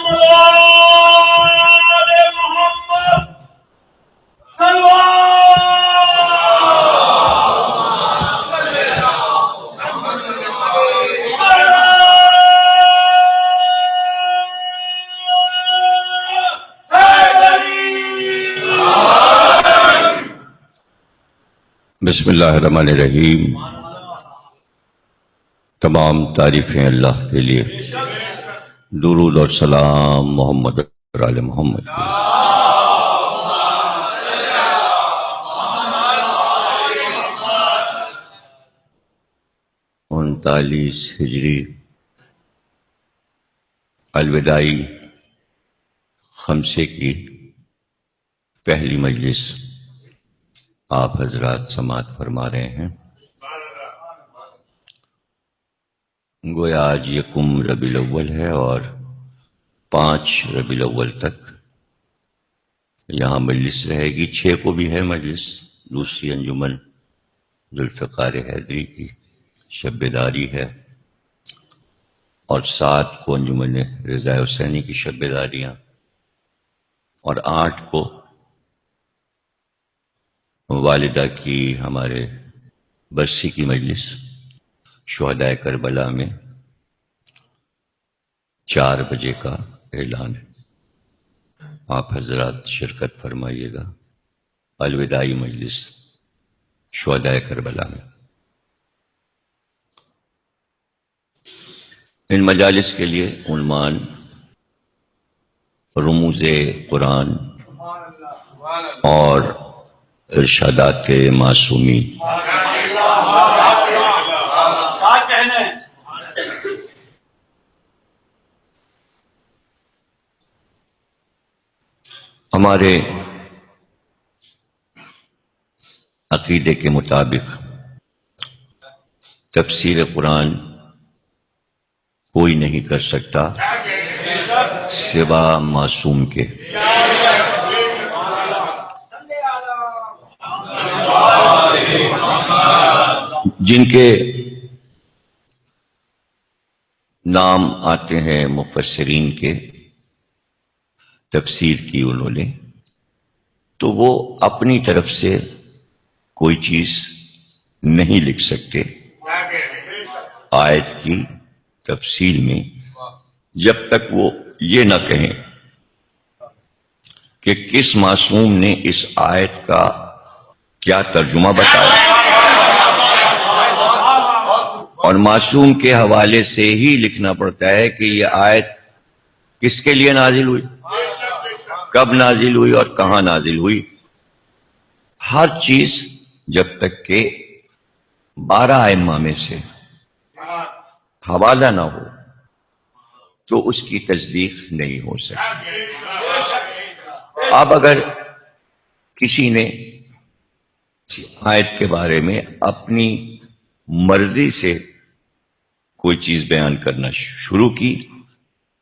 بسم اللہ الرحمن الرحیم۔ تمام تعریفیں اللہ کے لیے، درود اور سلام محمد اور آل محمد کے۔ 39 ہجری الوداعی خمسے کی پہلی مجلس آپ حضرات سماعت فرما رہے ہیں۔ گویا آج یکم ربیع الاول ہے اور 5 ربیع الاول تک یہاں مجلس رہے گی۔ 6 کو بھی ہے مجلس، دوسری انجمن ذوالفقار حیدری کی شب بیداری ہے، اور 7 کو انجمن رضا حسینی کی شب بیداریاں، اور 8 کو والدہ کی ہمارے برسی کی مجلس شہداء کربلا میں 4 بجے کا اعلان ہے۔ آپ حضرات شرکت فرمائیے گا الوداعی مجلس شہداء کربلا میں۔ ان مجالس کے لیے عنوان رموز قرآن اور ارشادات معصومی۔ ہمارے عقیدے کے مطابق تفسیر قرآن کوئی نہیں کر سکتا سوا معصوم کے۔ جن کے نام آتے ہیں مفسرین کے، تفسیر کی انہوں نے، تو وہ اپنی طرف سے کوئی چیز نہیں لکھ سکتے آیت کی تفسیر میں جب تک وہ یہ نہ کہیں کہ کس معصوم نے اس آیت کا کیا ترجمہ بتایا، اور معصوم کے حوالے سے ہی لکھنا پڑتا ہے کہ یہ آیت کس کے لیے نازل ہوئی، کب نازل ہوئی اور کہاں نازل ہوئی۔ ہر چیز جب تک کہ 12 ائمہ میں سے حوالہ نہ ہو تو اس کی تصدیق نہیں ہو سکتی۔ اب اگر کسی نے آیت کے بارے میں اپنی مرضی سے کوئی چیز بیان کرنا شروع کی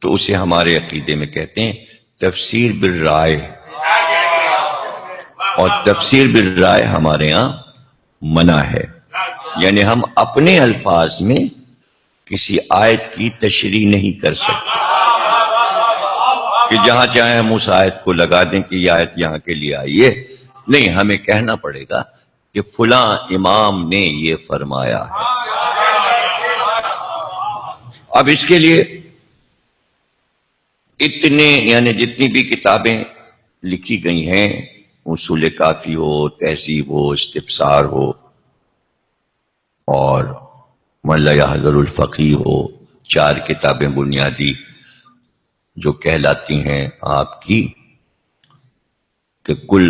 تو اسے ہمارے عقیدے میں کہتے ہیں تفسیر بالرائے، اور تفسیر بالرائے ہمارے ہاں منع ہے۔ یعنی ہم اپنے الفاظ میں کسی آیت کی تشریح نہیں کر سکتے کہ جہاں چاہیں ہم اس آیت کو لگا دیں کہ یہ آیت یہاں کے لیے آئی ہے۔ نہیں، ہمیں کہنا پڑے گا کہ فلاں امام نے یہ فرمایا ہے۔ اب اس کے لیے اتنے یعنی جتنی بھی کتابیں لکھی گئی ہیں، اصول کافی ہو، تہذیب ہو، استفسار ہو، اور من لا يحضر الفقیہ ہو، 4 کتابیں بنیادی جو کہلاتی ہیں آپ کی کہ کل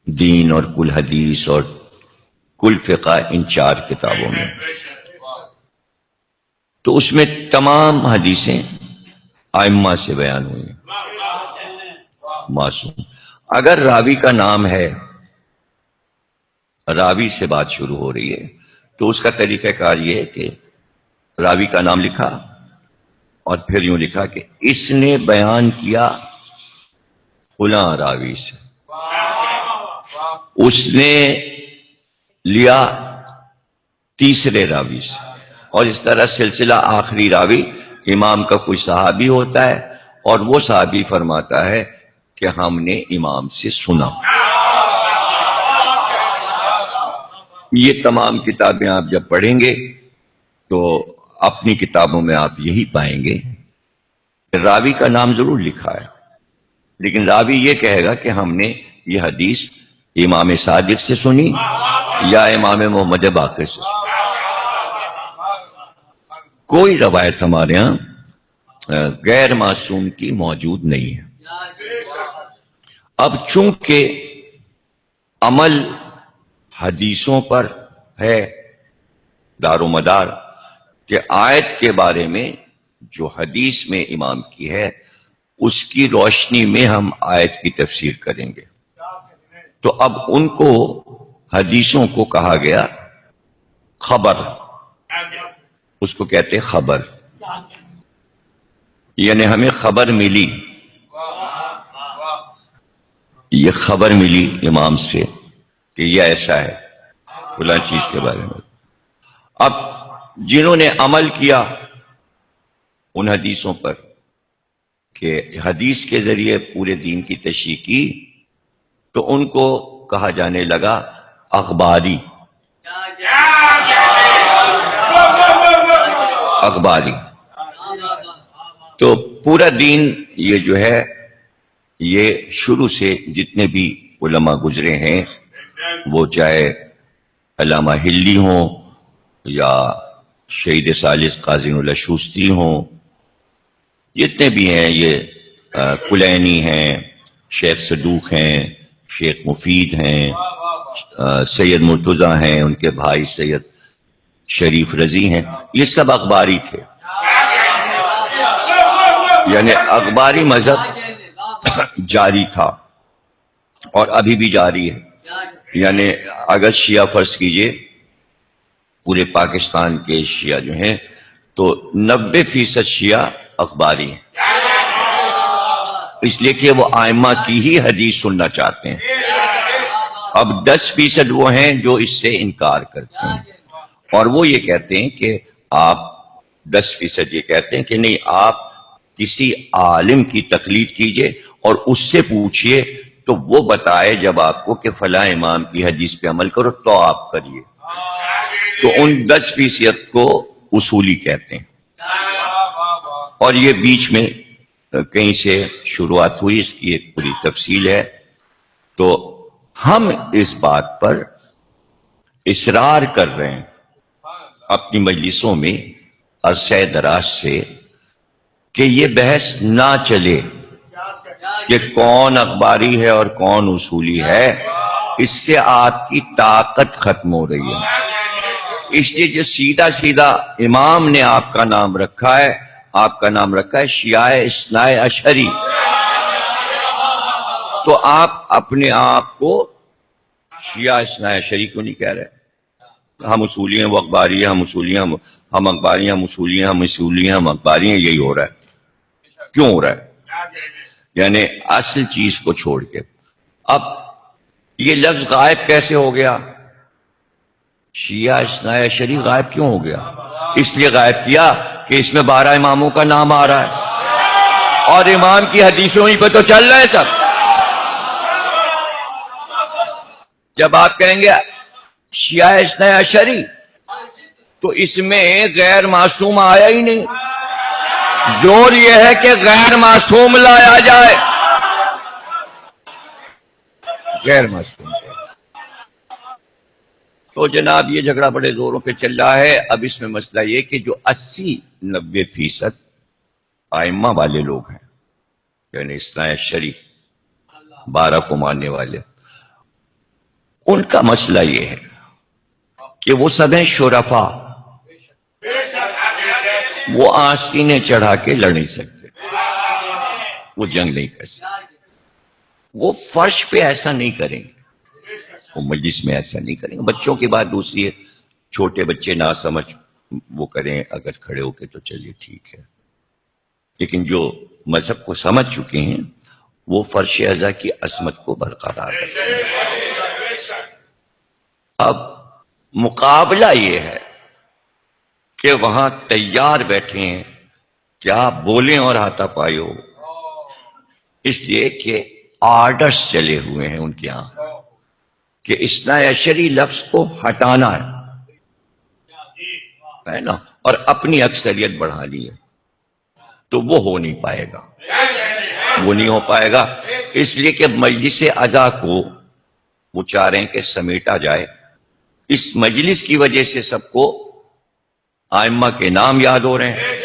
دین اور کل حدیث اور کل فقہ، ان 4 کتابوں میں، تو اس میں تمام حدیثیں ائمہ سے بیان ہوئی معصوم۔ اگر راوی کا نام ہے، راوی سے بات شروع ہو رہی ہے، تو اس کا طریقہ کار یہ ہے کہ راوی کا نام لکھا اور پھر یوں لکھا کہ اس نے بیان کیا فلاں راوی سے، اس نے لیا تیسرے راوی سے، اور اس طرح سلسلہ آخری راوی امام کا کوئی صحابی ہوتا ہے اور وہ صحابی فرماتا ہے کہ ہم نے امام سے سنا. یہ تمام کتابیں آپ جب پڑھیں گے تو اپنی کتابوں میں آپ یہی پائیں گے. راوی کا نام ضرور لکھا ہے لیکن راوی یہ کہے گا کہ ہم نے یہ حدیث امام صادق سے سنی یا امام محمد باقر سے سنی. کوئی روایت ہمارے ہاں غیر معصوم کی موجود نہیں ہے. اب چونکہ عمل حدیثوں پر ہے دار و مدار کہ آیت کے بارے میں جو حدیث میں امام کی ہے اس کی روشنی میں ہم آیت کی تفسیر کریں گے. تو اب ان کو حدیثوں کو کہا گیا خبر، اس کو کہتے خبر، یعنی ہمیں خبر ملی، یہ خبر ملی امام سے کہ یہ ایسا ہے فلاں چیز کے بارے میں. اب جنہوں نے عمل کیا ان حدیثوں پر کہ حدیث کے ذریعے پورے دین کی تشریح کی تو ان کو کہا جانے لگا اخباری. اخباری تو پورا دین یہ جو ہے یہ شروع سے جتنے بھی علماء گزرے ہیں وہ چاہے علامہ ہلی ہوں یا شہید ثالث قاضی اللہ شوستی ہوں، جتنے بھی ہیں، یہ کلینی ہیں، شیخ صدوق ہیں، شیخ مفید ہیں، سید مرتضیٰ ہیں، ان کے بھائی سید شریف رضی ہیں، یہ سب اخباری تھے. یعنی اخباری مذہب جاری تھا اور ابھی بھی جاری ہے. یعنی اگر شیعہ فرض کیجئے پورے پاکستان کے شیعہ جو ہیں تو 90% شیعہ اخباری ہیں، اس لیے کہ وہ ائمہ کی ہی حدیث سننا چاہتے ہیں. اب 10% وہ ہیں جو اس سے انکار کرتے ہیں اور وہ یہ کہتے ہیں کہ آپ 10% یہ کہتے ہیں کہ نہیں، آپ کسی عالم کی تقلید کیجئے اور اس سے پوچھئے تو وہ بتائے جب آپ کو کہ فلاں امام کی حدیث پہ عمل کرو تو آپ کریے. تو ان 10% کو اصولی کہتے ہیں اور یہ بیچ میں کہیں سے شروعات ہوئی، اس کی ایک پوری تفصیل ہے. تو ہم اس بات پر اصرار کر رہے ہیں اپنی مجلسوں میں عرصہ دراز سے کہ یہ بحث نہ چلے کہ کون اخباری ہے اور کون اصولی ہے. اس سے آپ کی طاقت ختم ہو رہی ہے. اس لیے جو سیدھا سیدھا امام نے آپ کا نام رکھا ہے، آپ کا نام رکھا ہے شیعہ اثنی عشری، تو آپ اپنے آپ کو شیعہ اثنی عشری کیوں نہیں کہہ رہے؟ ہم اصولی ہیں، وہ اخباری ہیں، ہم اصولی ہیں، ہم اخباری ہیں، ہم اصولی ہیں، ہم اصولی ہیں، ہم اخباری ہیں. یہی ہو رہا ہے. کیوں ہو رہا ہے؟ یعنی اصل چیز کو چھوڑ کے. اب یہ لفظ غائب کیسے ہو گیا؟ شیعہ اثنی عشری غائب کیوں ہو گیا؟ اس لیے غائب کیا کہ اس میں 12 اماموں کا نام آ رہا ہے اور امام کی حدیثوں ہی پہ تو چل رہے ہیں سب. جب آپ کہیں گے شیعہ اثنی عشری تو اس میں غیر معصوم آیا ہی نہیں. زور یہ ہے کہ غیر معصوم لایا جائے. غیر معصوم. تو جناب یہ جھگڑا بڑے زوروں پہ چل رہا ہے. اب اس میں مسئلہ یہ کہ جو 80-90% ائمہ والے لوگ ہیں، یعنی اثنی عشری 12 کو ماننے والے، ان کا مسئلہ یہ ہے کہ وہ سب ہیں شرفاء، وہ آستینیں چڑھا کے لڑ نہیں سکتے، وہ جنگ نہیں کر سکتے، وہ فرش پہ ایسا نہیں کریں گے، وہ مجلس میں ایسا نہیں کریں گے. بچوں کی بات دوسری ہے، چھوٹے بچے نہ سمجھ وہ کریں اگر کھڑے ہو کے تو چلیے ٹھیک ہے، لیکن جو مذہب کو سمجھ چکے ہیں وہ فرش اعضا کی عصمت کو برقرار رکھتے ہیں. اب مقابلہ یہ ہے کہ وہاں تیار بیٹھے ہیں کہ آپ بولیں اور ہاتھا پائی ہو، اس لیے کہ آرڈرز چلے ہوئے ہیں ان کے یہاں کہ اثنا عشری لفظ کو ہٹانا ہے نا، اور اپنی اکثریت بڑھانی ہے، تو وہ ہو نہیں پائے گا، وہ نہیں ہو پائے گا، اس لیے کہ مجلس عزا کو وہ چاہ رہے ہیں کہ سمیٹا جائے۔ اس مجلس کی وجہ سے سب کو ائمہ کے نام یاد ہو رہے ہیں،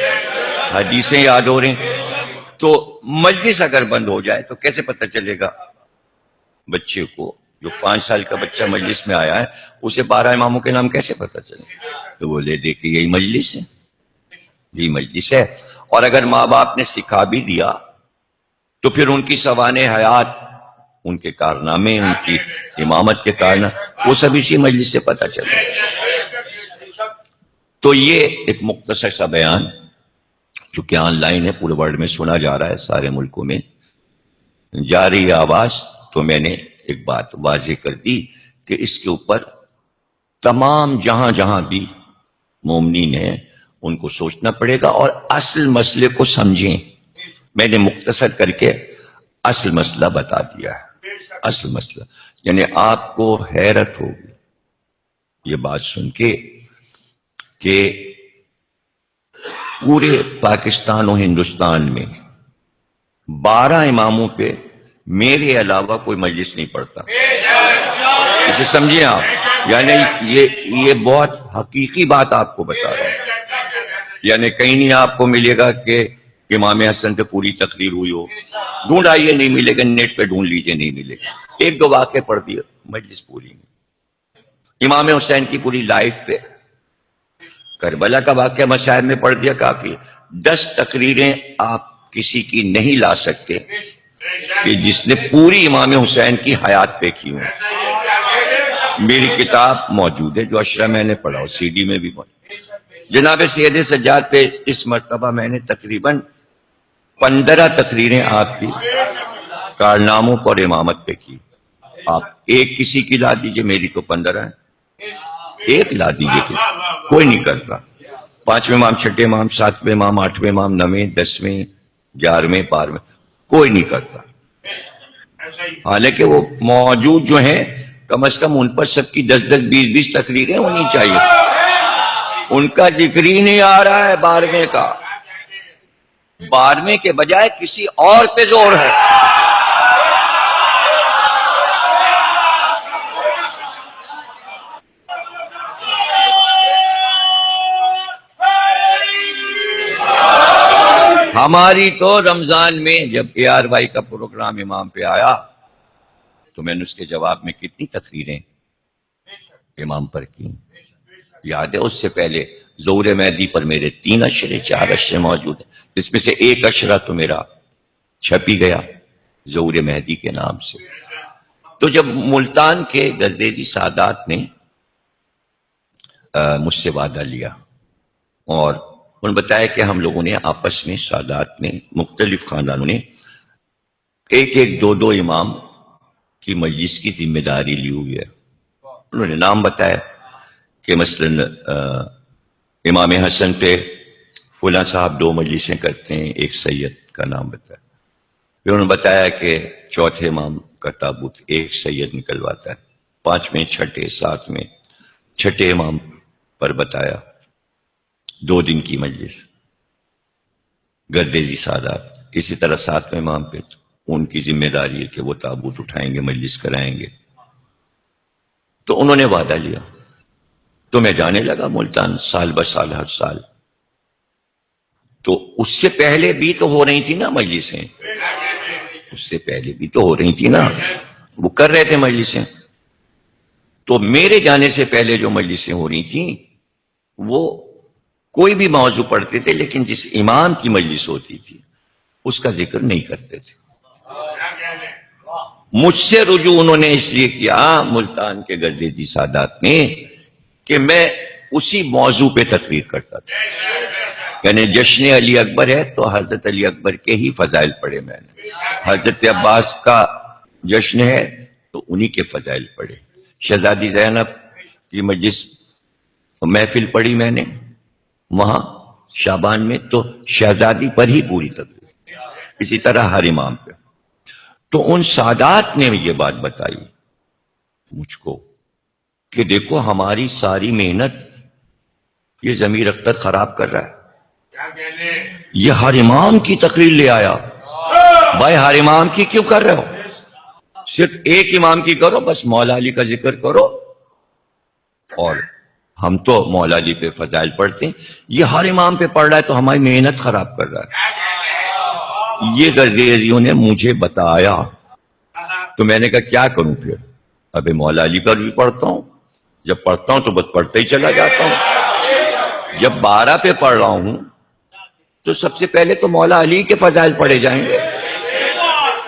حدیثیں یاد ہو رہے ہیں، تو مجلس اگر بند ہو جائے تو کیسے پتہ چلے گا بچے کو؟ جو 5 سال کا بچہ مجلس میں آیا ہے اسے 12 اماموں کے نام کیسے پتہ چلے؟ تو وہ لے دے کہ یہی مجلس ہے، یہی مجلس ہے۔ اور اگر ماں باپ نے سکھا بھی دیا تو پھر ان کی سوانح حیات، ان کے کارنامے، ان کی امامت کے کارنامے، وہ سب اسی مجلس سے پتہ چلے۔ تو یہ ایک مختصر سا بیان جو کہ آن لائن ہے، پورے ورلڈ میں سنا جا رہا ہے، سارے ملکوں میں جا رہی ہے آواز، تو میں نے ایک بات واضح کر دی کہ اس کے اوپر تمام جہاں جہاں بھی مومنین ہیں ان کو سوچنا پڑے گا اور اصل مسئلے کو سمجھیں۔ میں نے مختصر کر کے اصل مسئلہ بتا دیا ہے، اصل مسئلہ، یعنی آپ کو حیرت ہوگی یہ بات سن کے کہ پورے پاکستان و ہندوستان میں 12 اماموں پہ میرے علاوہ کوئی مجلس نہیں پڑھتا، اسے سمجھیں آپ، یعنی یہ بہت حقیقی بات آپ کو بتا رہا ہوں، یعنی کہیں نہیں آپ کو ملے گا کہ امام حسن پہ پوری تقریر ہوئی ہو، ڈھونڈ آئیے نہیں ملے گا، نیٹ پہ ڈھونڈ لیجئے نہیں ملے گا، ایک دو واقعے پڑھ دیے مجلس پوری میں۔ امام حسین کی پوری لائف پہ، کربلا کا واقعہ مشاہد میں پڑھ دیا کافی، 10 تقریریں آپ کسی کی نہیں لا سکتے کہ جس نے پوری امام حسین کی حیات پہ کی ہوں۔ میری کتاب موجود ہے جو اشرا میں نے پڑھا، سی ڈی میں بھی موجود۔ جناب سید سجاد پہ اس مرتبہ میں نے تقریباً 15 تقریریں آپ کی کارناموں پر امامت پہ کی۔ آپ ایک کسی کی لا دیجئے، میری تو 15 ہے، ایک لا دیجئے، کوئی نہیں کرتا۔ 5ویں امام، 6ٹھے امام، 7ویں امام، 8ویں امام، 9ویں، 10ویں، 11ویں، 12ویں، کوئی نہیں کرتا۔ حالانکہ وہ موجود جو ہیں کم از کم ان پر سب کی 10 20 تقریریں ہونی چاہیے، ان کا ذکر ہی نہیں آ رہا ہے 12ویں کا، 12ویں کے بجائے کسی اور پہ زور ہے۔ ہماری تو رمضان میں جب ARY کا پروگرام امام پہ آیا تو میں نے اس کے جواب میں کتنی تقریریں امام پر کی یاد ہے؟ اس سے پہلے ظہور مہدی پر میرے 3 اشرے 4 اشرے موجود ہیں، جس میں سے ایک اشرہ تو میرا چھپ ہی گیا ظہور مہدی کے نام سے۔ تو جب ملتان کے گردیزی سادات نے مجھ سے وعدہ لیا اور انہوں نے بتایا کہ ہم لوگوں نے آپس میں سادات نے مختلف خاندانوں نے ایک ایک 2 امام کی مجلس کی ذمہ داری لی ہوئی ہے۔ انہوں نے نام بتایا کہ مثلا امام حسن پہ فلاں صاحب 2 مجلسیں کرتے ہیں، ایک سید کا نام بتایا، پھر انہوں نے بتایا کہ چوتھے امام کا تابوت ایک سید نکلواتا ہے، 5ویں، 6ٹھے، 7ویں، 6ٹھے امام پر بتایا 2 دن کی مجلس گردیزی سادات، اسی طرح 7ویں امام پہ ان کی ذمہ داری ہے کہ وہ تابوت اٹھائیں گے، مجلس کرائیں گے۔ تو انہوں نے وعدہ لیا، تو میں جانے لگا ملتان سال بہ سال، ہر سال۔ تو اس سے پہلے بھی تو ہو رہی تھی نا مجلسیں، اس سے پہلے بھی تو ہو رہی تھی نا، وہ کر رہے تھے مجلسیں۔ تو میرے جانے سے پہلے جو مجلسیں ہو رہی تھیں وہ کوئی بھی موضوع پڑھتے تھے، لیکن جس امام کی مجلس ہوتی تھی اس کا ذکر نہیں کرتے تھے۔ مجھ سے رجوع انہوں نے اس لیے کیا ملتان کے گردیزی سادات نے کہ میں اسی موضوع پہ تقریر کرتا تھا، یعنی جشن علی اکبر ہے تو حضرت علی اکبر کے ہی فضائل پڑھے میں نے، حضرت عباس کا جشن ہے تو انہی کے فضائل پڑھے، شہزادی زینب کی مجلس محفل پڑھی میں نے وہاں شعبان میں تو شہزادی پر ہی پوری تقریب، اسی طرح ہر امام پہ. تو ان سادات نے یہ بات بتائی مجھ کو کہ دیکھو ہماری ساری محنت یہ ضمیر اختر خراب کر رہا ہے. یہ ہر امام کی تقریر لے آیا. بھائی ہر امام کی کیوں کر رہے ہو؟ صرف ایک امام کی کرو، بس مولا علی کا ذکر کرو. اور ہم تو مولا علی پہ فضائل پڑھتے ہیں، یہ ہر امام پہ پڑھ رہا ہے تو ہماری محنت خراب کر رہا ہے. یہ گردیزیوں نے مجھے بتایا تو میں نے کہا کیا کروں پھر؟ ابھی مولا علی پر بھی پڑھتا ہوں، جب پڑھتا ہوں تو بس پڑھتا ہی چلا جاتا ہوں. جب 12 پہ پڑھ رہا ہوں تو سب سے پہلے تو مولا علی کے فضائل پڑھے جائیں گے.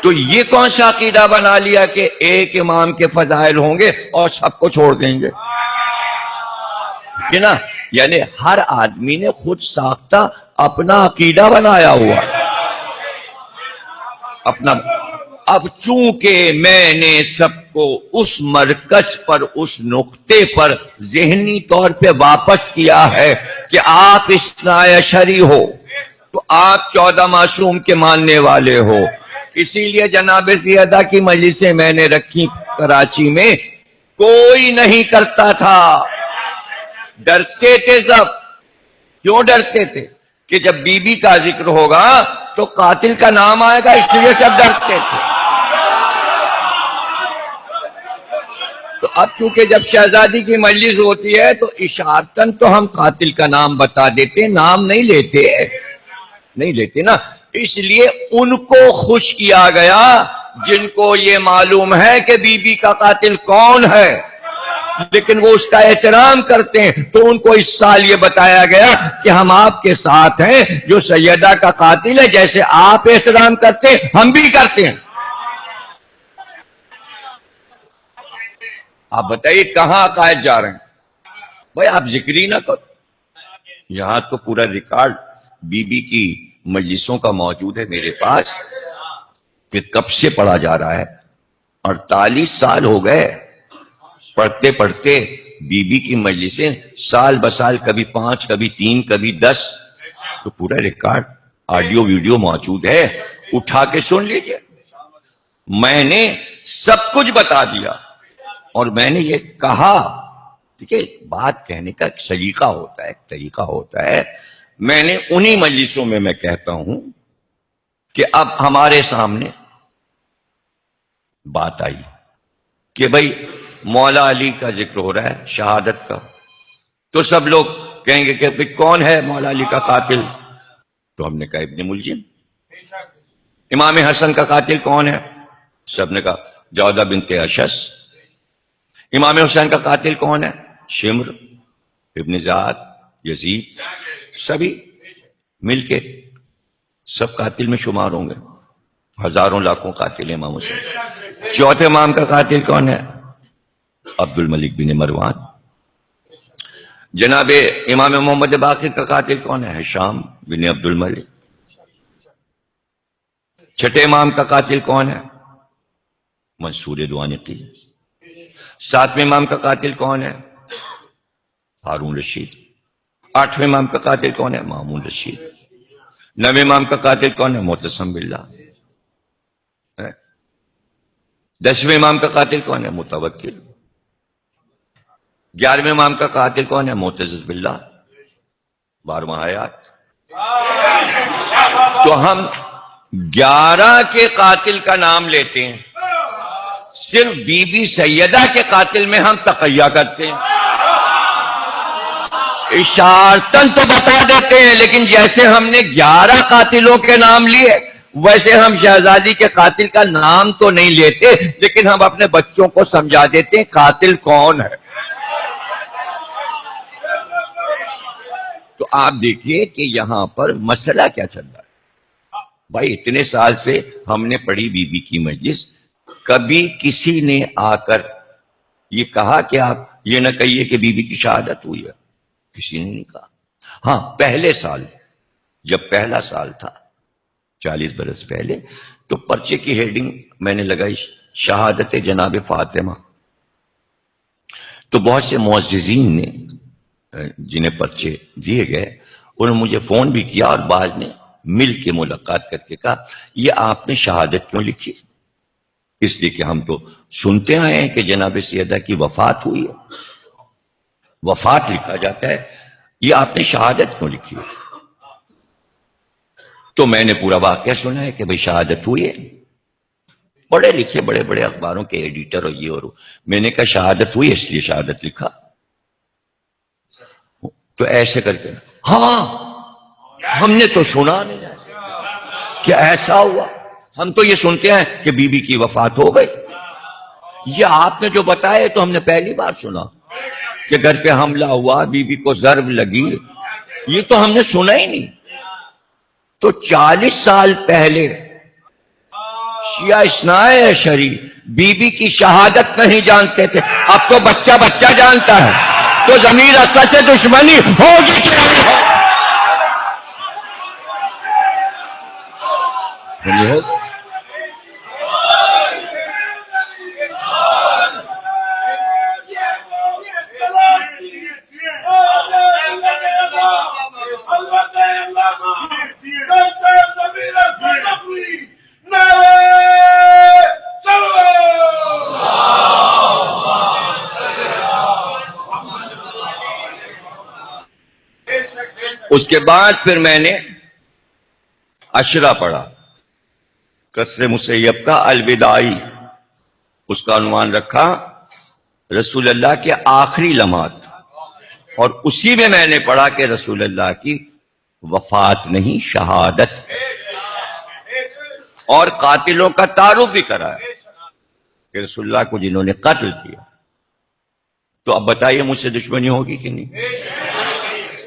تو یہ کون سا عقیدہ بنا لیا کہ ایک امام کے فضائل ہوں گے اور سب کو چھوڑ دیں گے؟ کہ نا، یعنی ہر آدمی نے خود ساختہ اپنا عقیدہ بنایا ہوا اپنا. اب چونکہ میں نے سب کو اس مرکز پر، اس نقطے پر ذہنی طور پہ واپس کیا ہے کہ آپ اثنی عشری ہو، تو آپ 14 معصوم کے ماننے والے ہو. اسی لیے جناب سیدہ کی مجلسیں میں نے رکھی کراچی میں، کوئی نہیں کرتا تھا. ڈرتے تھے سب. کیوں ڈرتے تھے؟ کہ جب بی بی کا ذکر ہوگا تو قاتل کا نام آئے گا، اس لیے سب ڈرتے تھے. تو اب چونکہ جب شہزادی کی مجلس ہوتی ہے تو اشارتاً تو ہم قاتل کا نام بتا دیتے، نام نہیں لیتے نا. اس لیے ان کو خوش کیا گیا جن کو یہ معلوم ہے کہ بی بی کا قاتل کون ہے، لیکن وہ اس کا احترام کرتے ہیں. تو ان کو اس سال یہ بتایا گیا کہ ہم آپ کے ساتھ ہیں، جو سیدہ کا قاتل ہے جیسے آپ احترام کرتے ہیں ہم بھی کرتے ہیں. آپ بتائیے کہاں عقائد جا رہے ہیں؟ بھائی آپ ذکر ہی نہ کرو. یہاں تو پورا ریکارڈ بی بی کی مجلسوں کا موجود ہے میرے پاس کہ کب سے پڑھا جا رہا ہے. 48 سال ہو گئے پڑھتے پڑھتے. بی بی کی مجلسیں سال بسال، کبھی 5، کبھی 3، کبھی 10. تو پورا ریکارڈ آڈیو ویڈیو موجود ہے، اٹھا کے سن لیجئے. میں نے سب کچھ بتا دیا اور میں نے یہ کہا. دیکھیے بات کہنے کا ایک سلیقہ ہوتا ہے، ایک طریقہ ہوتا ہے. میں نے انہی مجلسوں میں کہتا ہوں کہ اب ہمارے سامنے بات آئی کہ بھئی مولا علی کا ذکر ہو رہا ہے، شہادت کا. تو سب لوگ کہیں گے کہ بھئی کون ہے مولا علی کا قاتل؟ تو ہم نے کہا ابن ملجم. امام حسن کا قاتل کون ہے؟ سب نے کہا جودہ بنت اشس. امام حسین کا قاتل کون ہے؟ شمر ابن زیاد، یزید. سبھی مل کے سب قاتل میں شمار ہوں گے. ہزاروں لاکھوں قاتل امام حسین. چوتھے امام کا قاتل کون ہے؟ عبد الملک بن مروان. جناب امام محمد باقر کا قاتل کون ہے؟ ہشام بن عبد الملک. چھٹے امام کا قاتل کون ہے؟ منصور دوانقی. ساتویں امام کا قاتل کون ہے؟ ہارون رشید. آٹھویں امام کا قاتل کون ہے؟ مامون رشید. نویں امام کا قاتل کون ہے؟ معتصم باللہ. 10ویں امام کا قاتل کون ہے؟ متوکل. 11ویں امام کا قاتل کون ہے؟ معتز باللہ. 12واں آیات. تو ہم 11 کے قاتل کا نام لیتے ہیں، صرف بی بی سیدہ کے قاتل میں ہم تقیہ کرتے ہیں. اشارتاً تو بتا دیتے ہیں، لیکن جیسے ہم نے 11 قاتلوں کے نام لیے ویسے ہم شہزادی کے قاتل کا نام تو نہیں لیتے، لیکن ہم اپنے بچوں کو سمجھا دیتے ہیں قاتل کون ہے. تو آپ دیکھیے کہ یہاں پر مسئلہ کیا چل رہا ہے. بھائی اتنے سال سے ہم نے پڑھی بی بی کی مجلس، کبھی کسی نے آ کر یہ کہا کہ آپ یہ نہ کہیے کہ بی بی کی شہادت ہوئی ہے؟ کسی نے نہیں کہا. ہاں پہلے سال، جب پہلا سال تھا 40 برس پہلے، تو پرچے کی ہیڈنگ میں نے لگائی شہادت جناب فاطمہ. تو بہت سے معززین نے جنہیں پرچے دیے گئے انہوں نے مجھے فون بھی کیا اور بعض نے مل کے ملاقات کر کے کہا یہ آپ نے شہادت کیوں لکھی؟ اس لیے کہ ہم تو سنتے آئے ہیں کہ جناب سیدہ کی وفات ہوئی ہے، وفات لکھا جاتا ہے، یہ آپ نے شہادت کیوں لکھی ہے؟ تو میں نے پورا واقعہ سنا ہے کہ بھئی شہادت ہوئی ہے، پڑھے لکھے بڑے بڑے اخباروں کے ایڈیٹر اور یہ اور میں نے کہا شہادت ہوئی اس لیے شہادت لکھا، تو ایسے کر کے ہاں ہم نے تو سنا نہیں کہ ایسا ہوا، ہم تو یہ سنتے ہیں کہ بی بی کی وفات ہو گئی، یہ آپ نے جو بتایا تو ہم نے پہلی بار سنا کہ گھر پہ حملہ ہوا، بی بی کو ضرب لگی، یہ تو ہم نے سنا ہی نہیں۔ تو 40 سال پہلے شیعہ اثنائے عشری بی بی کی شہادت نہیں جانتے تھے، اب تو بچہ بچہ جانتا ہے، تو ضمیر اثر سے دشمنی ہوگی کہ نہیں ہوگی؟ اس کے بعد پھر میں نے عشرہ پڑھا، قصر مسیب کا الوداعی، اس کا عنوان رکھا رسول اللہ کے آخری لمحات، اور اسی میں نے پڑھا کہ رسول اللہ کی وفات نہیں شہادت، اور قاتلوں کا تعارف بھی کرایا کہ رسول اللہ کو جنہوں نے قتل کیا۔ تو اب بتائیے مجھ سے دشمنی ہوگی کہ نہیں؟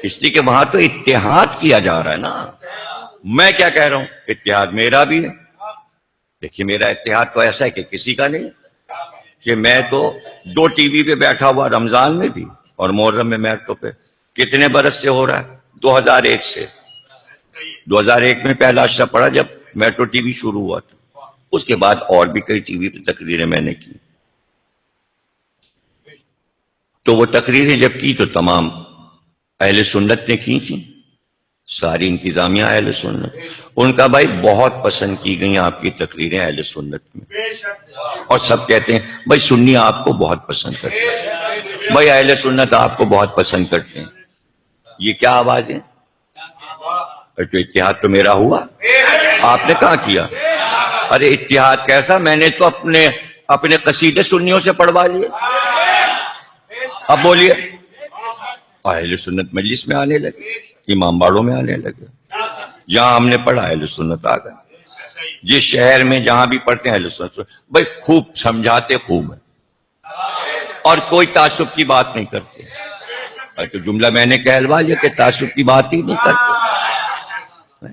اس لیے کہ وہاں تو اتحاد کیا جا رہا ہے نا۔ میں کیا کہہ رہا ہوں؟ اتحاد میرا بھی ہے، دیکھیے میرا اتحاد تو ایسا ہے کہ کسی کا نہیں، کہ میں تو 2 ٹی وی پہ بیٹھا ہوا رمضان میں بھی اور محرم میں میٹرو پہ، کتنے برس سے ہو رہا ہے؟ 2001 سے۔ 2001 میں پہلا عشرہ پڑھا جب میٹرو ٹی وی شروع ہوا تھا، اس کے بعد اور بھی کئی ٹی وی پہ تقریریں میں نے کی، تو وہ تقریریں جب کی تو تمام اہل سنت نے کی تھی، ساری انتظامیہ اہل سنت، ان کا بھائی بہت پسند کی گئی آپ کی تقریریں اہل سنت میں، اور سب کہتے ہیں بھائی سنی آپ کو بہت پسند کرتے ہیں، بھائی اہل سنت آپ کو بہت پسند کرتے ہیں۔ یہ کیا آواز ہے؟ تو اتحاد تو میرا ہوا، آپ نے کہاں کیا؟ ارے اتحاد کیسا، میں نے تو اپنے قصیدے سنیوں سے پڑھوا لیے۔ اب بولیے، اہل سنت مجلس میں آنے لگے، امام باڑوں میں آنے لگے، جہاں ہم نے پڑھا اہل سنت آ گئے، جس شہر میں جہاں بھی پڑھتے ہیں اہل سنت، بھائی خوب سمجھاتے خوب ہے، اور کوئی تعصب کی بات نہیں کرتے، تو جملہ میں نے کہلوا لیا کہ تعصب کی بات ہی نہیں کرتے،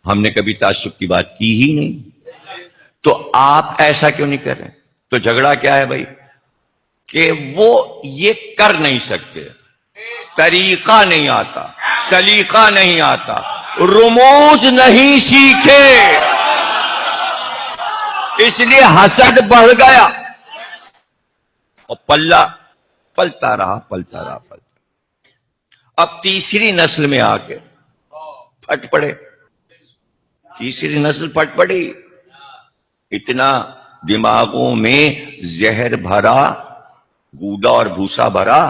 ہم نے کبھی تعصب کی بات کی ہی نہیں، تو آپ ایسا کیوں نہیں کر رہے؟ تو جھگڑا کیا ہے بھائی؟ کہ وہ یہ کر نہیں سکتے، طریقہ نہیں آتا، سلیقہ نہیں آتا، رموز نہیں سیکھے، اس لیے حسد بڑھ گیا اور پلہ پلتا رہا۔ اب تیسری نسل میں آ کے پھٹ پڑے، تیسری نسل پھٹ پڑی، اتنا دماغوں میں زہر بھرا، گودا اور بھوسا بھرا،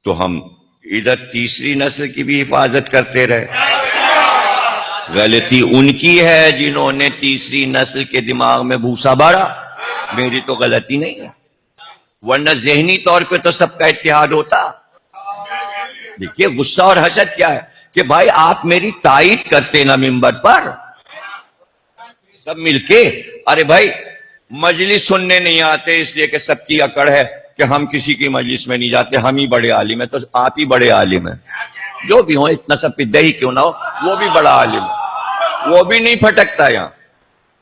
تو ہم ادھر تیسری نسل کی بھی حفاظت کرتے رہے۔ غلطی ان کی ہے جنہوں نے تیسری نسل کے دماغ میں بھوسا بھرا، میری تو غلطی نہیں ہے، ورنہ ذہنی طور پہ تو سب کا اتحاد ہوتا۔ دیکھیے غصہ اور حسد کیا ہے کہ بھائی آپ میری تائید کرتے نا ممبر پر سب مل کے، ارے بھائی مجلس سننے نہیں آتے اس لیے کہ سب کی اکڑ ہے کہ ہم کسی کی مجلس میں نہیں جاتے، ہم ہی بڑے عالم ہیں، تو آپ ہی بڑے عالم ہیں، جو بھی ہوں، اتنا سب پدہ ہی کیوں نہ ہو، وہ بھی بڑا عالم ہے، وہ بھی نہیں پھٹکتا یہاں۔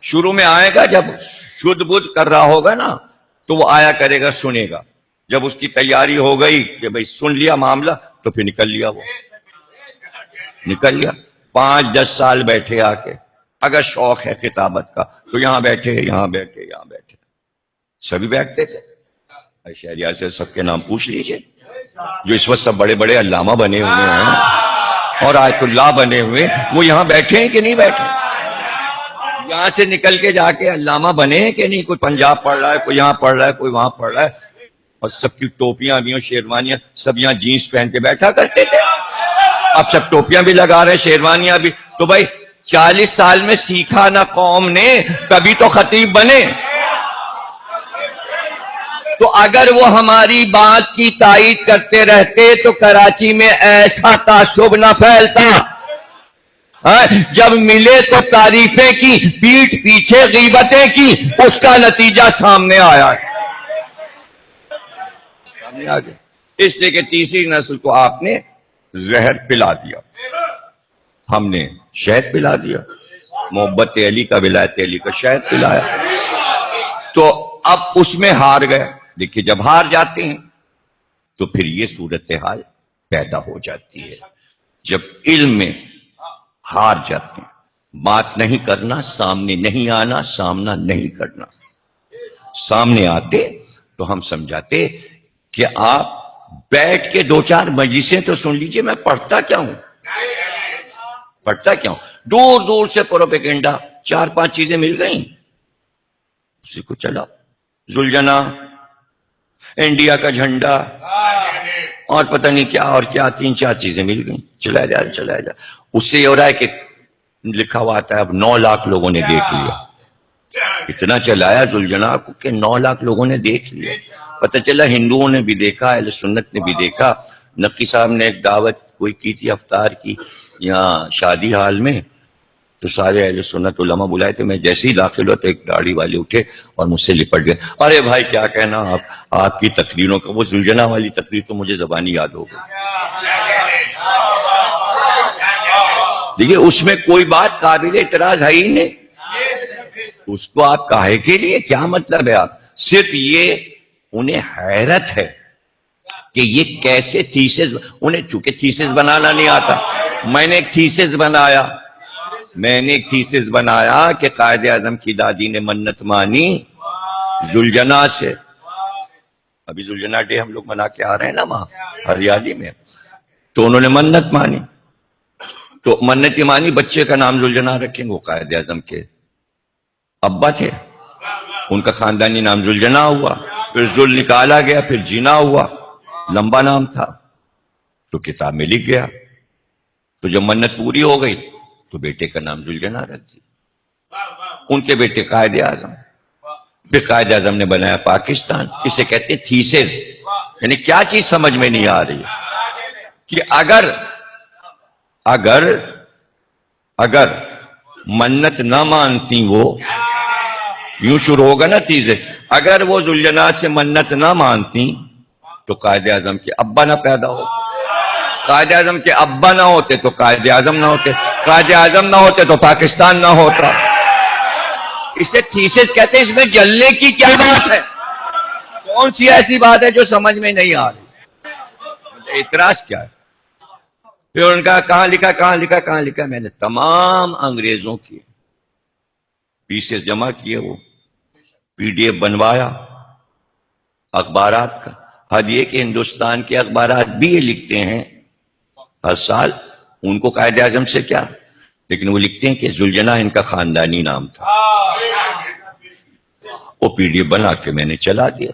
شروع میں آئے گا جب شدھ بدھ کر رہا ہوگا نا، تو وہ آیا کرے گا، سنے گا، جب اس کی تیاری ہو گئی کہ بھئی سن لیا معاملہ، تو پھر نکل لیا، وہ نکل لیا۔ 5-10 سال بیٹھے آ کے، اگر شوق ہے خطابت کا تو یہاں بیٹھے، یہاں بیٹھے، یہاں بیٹھے، سبھی بیٹھتے تھے، شہریار سے سب کے نام پوچھ لیجئے، جو اس وقت سب بڑے بڑے علامہ بنے ہوئے ہیں اور آیت اللہ بنے ہوئے، وہ یہاں بیٹھے ہیں کہ نہیں بیٹھے؟ یہاں سے نکل کے جا کے علامہ بنے ہیں کہ نہیں؟ کوئی پنجاب پڑھ رہا ہے، کوئی یہاں پڑھ رہا ہے، کوئی وہاں پڑھ رہا ہے، اور سب کی ٹوپیاں بھی اور شیروانیاں، سب یہاں جینس پہن کے بیٹھا کرتے تھے، اب سب ٹوپیاں بھی لگا رہے ہیں، شیروانیاں بھی۔ تو بھائی 40 سال میں سیکھا نہ قوم نے، کبھی تو خطیب بنے۔ تو اگر وہ ہماری بات کی تائید کرتے رہتے تو کراچی میں ایسا تعصب نہ پھیلتا۔ جب ملے تو تعریفیں کی، پیٹھ پیچھے غیبتیں کی، اس کا نتیجہ سامنے آیا، اس لیے کہ تیسری نسل کو آپ نے زہر پلا دیا، ہم نے شہد پلا دیا، محبت علی کا، ولایت علی کا شہد پلایا، تو اب اس میں ہار گئے۔ دیکھیے جب ہار جاتے ہیں تو پھر یہ صورتحال پیدا ہو جاتی ہے۔ جب علم میں ہار جاتے ہیں، بات نہیں کرنا، سامنے نہیں آنا، سامنا نہیں کرنا، سامنے آتے تو ہم سمجھاتے کہ آپ بیٹھ کے 2-4 مجلسیں تو سن لیجئے، میں پڑھتا کیا ہوں، پڑھتا کیا ہوں، دور دور سے پروپیگنڈا، 4-5 چیزیں مل گئیں، اسی کو چلا، زلجنا، انڈیا کا جھنڈا، اور پتہ نہیں کیا اور کیا، 3-4 چیزیں مل گئیں، چلا جا۔ اس سے یہ ہو رہا ہے کہ لکھا ہوا آتا ہے اب 9 لاکھ لوگوں نے دیکھ لیا، اتنا چلایا زلجنا کو کہ 9 لاکھ لوگوں نے دیکھ لیا۔ پتہ چلا ہندوؤں نے بھی دیکھا، اہل سنت نے بھی دیکھا۔ نقی صاحب نے ایک دعوت کوئی کی تھی افطار کی یہاں شادی حال میں، تو سارے اہل سنت علماء بلائے تھے، میں جیسے ہی داخل ہوا تو ایک داڑھی والے اٹھے اور مجھ سے لپٹ گئے، ارے بھائی کیا کہنا آپ کی تقریروں کا، وہ زلجنا والی تقریر تو مجھے زبانی یاد ہو گئی۔ دیکھیے اس میں کوئی بات قابل اعتراض ہے ہی نہیں، اس کو آپ کاہے کے لیے، کیا مطلب ہے؟ آپ صرف یہ انہیں حیرت ہے کہ یہ کیسے تھیسس، انہیں چونکہ تھیسس بنانا نہیں آتا، میں نے ایک تھیسس بنایا کہ قائد اعظم کی دادی نے منت مانی زلجنا سے، ابھی زلجنا ڈے ہم لوگ منا کے آ رہے ہیں نا وہاں ہریالی میں، تو انہوں نے منت مانی، تو منت مانی بچے کا نام زلجنا رکھیں، وہ قائد اعظم کے ابا تھے، ان کا خاندانی نام زلجنا ہوا، پھر زل نکالا گیا، پھر جینا ہوا، لمبا نام تھا، تو کتاب میں لکھ گیا، تو جب منت پوری ہو گئی تو بیٹے کا نام زلجنا رکھ دیا، ان کے بیٹے قائد اعظم، پھر قائد اعظم نے بنایا پاکستان۔ اسے کہتے ہیں تھیسس، یعنی کیا چیز سمجھ میں نہیں آ رہی کہ اگر منت نہ مانتی، وہ یوں شروع ہوگا نا تیسے، اگر وہ زلجنا سے منت نہ مانتی تو قائد اعظم کے ابا نہ پیدا ہو، قائد اعظم کے ابا نہ ہوتے تو قائد اعظم نہ ہوتے، قائد اعظم نہ ہوتے تو پاکستان نہ ہوتا۔ اسے تھیسس کہتے ہیں، اس میں جلنے کی کیا بات ہے؟ کون سی ایسی بات ہے جو سمجھ میں نہیں آ رہی؟ اعتراض کیا ہے؟ پھر ان کا کہاں لکھا، میں نے تمام انگریزوں کی پیسز جمع کیے، وہ PDF بنوایا اخبارات کا۔ حد یہ کہ ہندوستان کے اخبارات بھی یہ لکھتے ہیں ہر سال، ان کو قائد اعظم سے کیا، لیکن وہ لکھتے ہیں کہ زلجنا ان کا خاندانی نام تھا۔ وہ PDF بنا کے میں نے چلا دیا،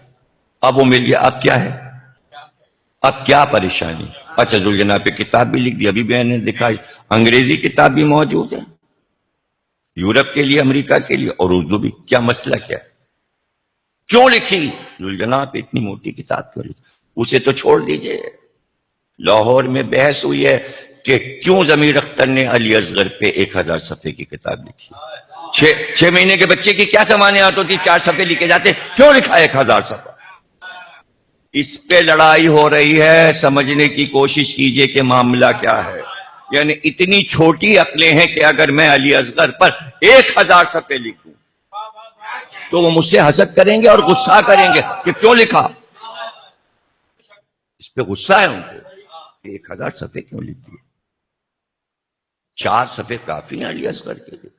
اب وہ مل گیا، اب کیا ہے، اب کیا پریشانی؟ اچھا زلجنا پہ کتاب بھی لکھ دی، ابھی میں نے دکھائی، انگریزی کتاب بھی موجود ہے، یورپ کے لیے، امریکہ کے لیے، اور اردو بھی۔ کیا مسئلہ کیا ہے؟ کیوں لکھی زلجنا پہ اتنی موٹی کتاب کیوں لکھی؟ اسے تو چھوڑ دیجئے۔ لاہور میں بحث ہوئی ہے کہ کیوں ضمیر اختر نے علی اصغر پہ 1000 صفحے کی کتاب لکھی، 6 مہینے کے بچے کی کیا سمانیات ہوتی، 4 صفحے لکھے جاتے، کیوں لکھا 1000 صفحہ؟ اس پہ لڑائی ہو رہی ہے، سمجھنے کی کوشش کیجئے کہ معاملہ کیا ہے۔ یعنی اتنی چھوٹی عقلیں ہیں کہ اگر میں علی اصغر پر 1000 صفحے لکھوں تو وہ مجھ سے حسد کریں گے اور غصہ کریں گے کہ کیوں لکھا، اس پہ غصہ ہے ان کو، 1000 صفحے کیوں لکھ دیے؟ 4 صفحے کافی ہیں علی اصغر کے لیے۔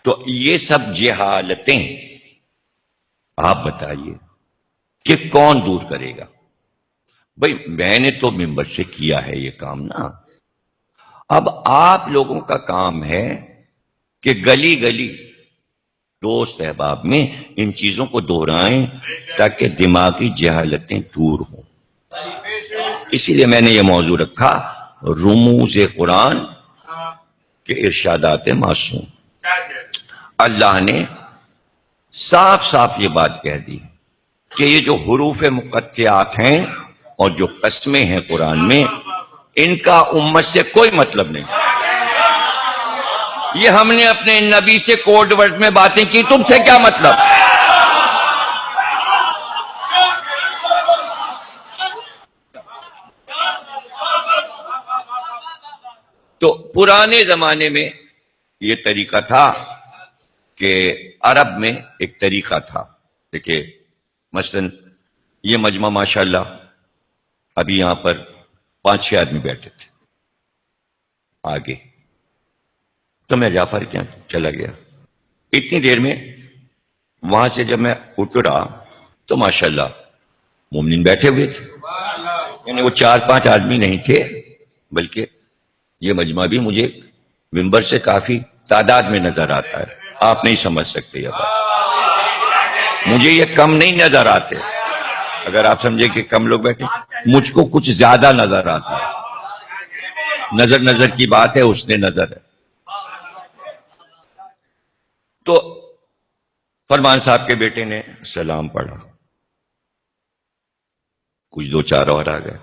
تو یہ سب جہالتیں، آپ بتائیے کہ کون دور کرے گا؟ بھئی میں نے تو ممبر سے کیا ہے یہ کام نا، اب آپ لوگوں کا کام ہے کہ گلی گلی دوست احباب میں ان چیزوں کو دہرائیں تاکہ دماغی جہالتیں دور ہوں۔ اسی لیے میں نے یہ موضوع رکھا، رموز قرآن کے ارشادات معصوم۔ اللہ نے صاف صاف یہ بات کہہ دی کہ یہ جو حروف مقطعات ہیں اور جو قسمیں ہیں قرآن میں، ان کا امت سے کوئی مطلب نہیں۔ یہ ہم نے اپنے نبی سے کوڈ ورڈ میں باتیں کی، تم سے کیا مطلب؟ تو پرانے زمانے میں یہ طریقہ تھا کہ عرب میں ایک طریقہ تھا، دیکھیں مثلا یہ مجمع ماشاءاللہ ابھی یہاں پر 5-6 آدمی بیٹھے تھے آگے، تو میں جعفر کیا چلا گیا، اتنی دیر میں وہاں سے جب میں اترا تو ماشاءاللہ مومنین بیٹھے ہوئے تھے، یعنی وہ 4-5 آدمی نہیں تھے، بلکہ یہ مجمع بھی مجھے ممبر سے کافی تعداد میں نظر آتا ہے، آپ نہیں سمجھ سکتے یہ بات، مجھے یہ کم نہیں نظر آتے، اگر آپ سمجھے کہ کم لوگ بیٹھے، مجھ کو کچھ زیادہ نظر آتا ہے، نظر کی بات ہے، اس نے نظر ہے۔ تو فرمان صاحب کے بیٹے نے سلام پڑھا، کچھ 2-4 اور آ گئے،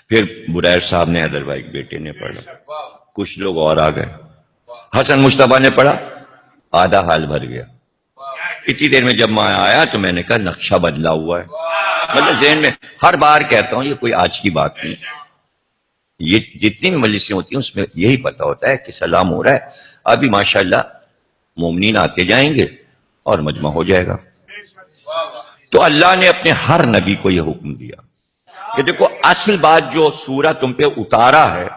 پھر برائر صاحب نے حیدر بھائی کے بیٹے نے پڑھا، کچھ لوگ اور آ گئے، حسن مصطفیٰ نے پڑھا، آدھا حال بھر گیا۔ اتنی دیر میں جب میں آیا تو میں نے کہا نقشہ بدلا ہوا ہے، مطلب ذہن میں ہر بار کہتا ہوں یہ کوئی آج کی بات نہیں، یہ جتنی بھی مجلسیں ہوتی ہیں اس میں یہی پتا ہوتا ہے کہ سلام ہو رہا ہے، ابھی ماشاءاللہ مومنین آتے جائیں گے اور مجمع ہو جائے گا۔ تو اللہ نے اپنے ہر نبی کو یہ حکم دیا کہ دیکھو اصل بات جو سورہ تم پہ اتارا ہے،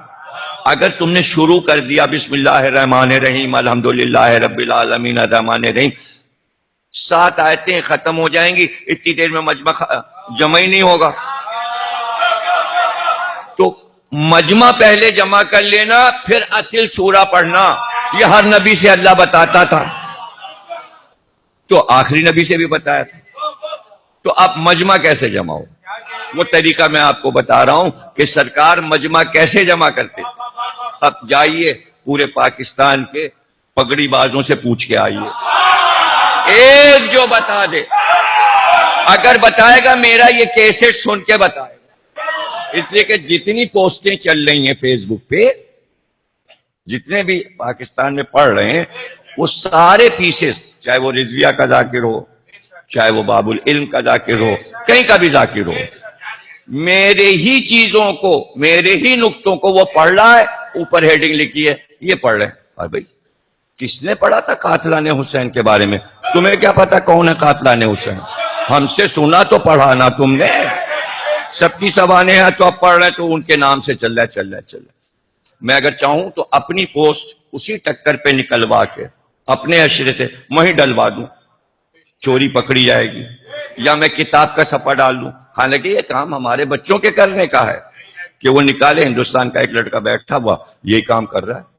اگر تم نے شروع کر دیا بسم اللہ الرحمن الرحیم الحمدللہ رب العالمین الرحمن الرحیم، 7 آیتیں ختم ہو جائیں گی، اتنی دیر میں مجمع جمع ہی نہیں ہوگا۔ تو مجمع پہلے جمع کر لینا، پھر اصل سورہ پڑھنا، یہ ہر نبی سے اللہ بتاتا تھا، تو آخری نبی سے بھی بتایا تھا۔ تو اب مجمع کیسے جمع ہو، وہ طریقہ میں آپ کو بتا رہا ہوں کہ سرکار مجمع کیسے جمع کرتے۔ اب جائیے پورے پاکستان کے پگڑی بازوں سے پوچھ کے آئیے، ایک جو بتا دے، اگر بتائے گا میرا یہ کیسٹ سن کے بتائے گا، اس لیے کہ جتنی پوسٹیں چل رہی ہیں فیس بک پہ، جتنے بھی پاکستان میں پڑھ رہے ہیں، وہ سارے پیسز، چاہے وہ رضویہ کا ذاکر ہو، چاہے وہ باب العلم کا ذاکر ہو، کہیں کا بھی ذاکر ہو، میرے ہی چیزوں کو، میرے ہی نقطوں کو وہ پڑھ رہا ہے، اوپر ہیڈنگ لکھی ہے یہ پڑھ رہے ہیں۔ اور بھائی کس نے پڑھا تھا قاتلان حسین کے بارے میں؟ تمہیں کیا پتا کون ہے قاتلان حسین؟ ہم سے سنا تو پڑھانا تم نے، سب کی سوانے ہیں تو اب پڑھ رہے ہیں تو ان کے نام سے چل رہا ہے۔ میں اگر چاہوں تو اپنی پوسٹ اسی ٹکر پہ نکلوا کے اپنے اشرے سے وہیں ڈلوا دوں، چوری پکڑی جائے گی، یا میں کتاب کا صفحہ ڈال دوں، حالانکہ یہ کام ہمارے بچوں کے کرنے کا ہے کہ وہ نکالے۔ ہندوستان کا ایک لڑکا بیٹھا ہوا یہی کام کر رہا ہے،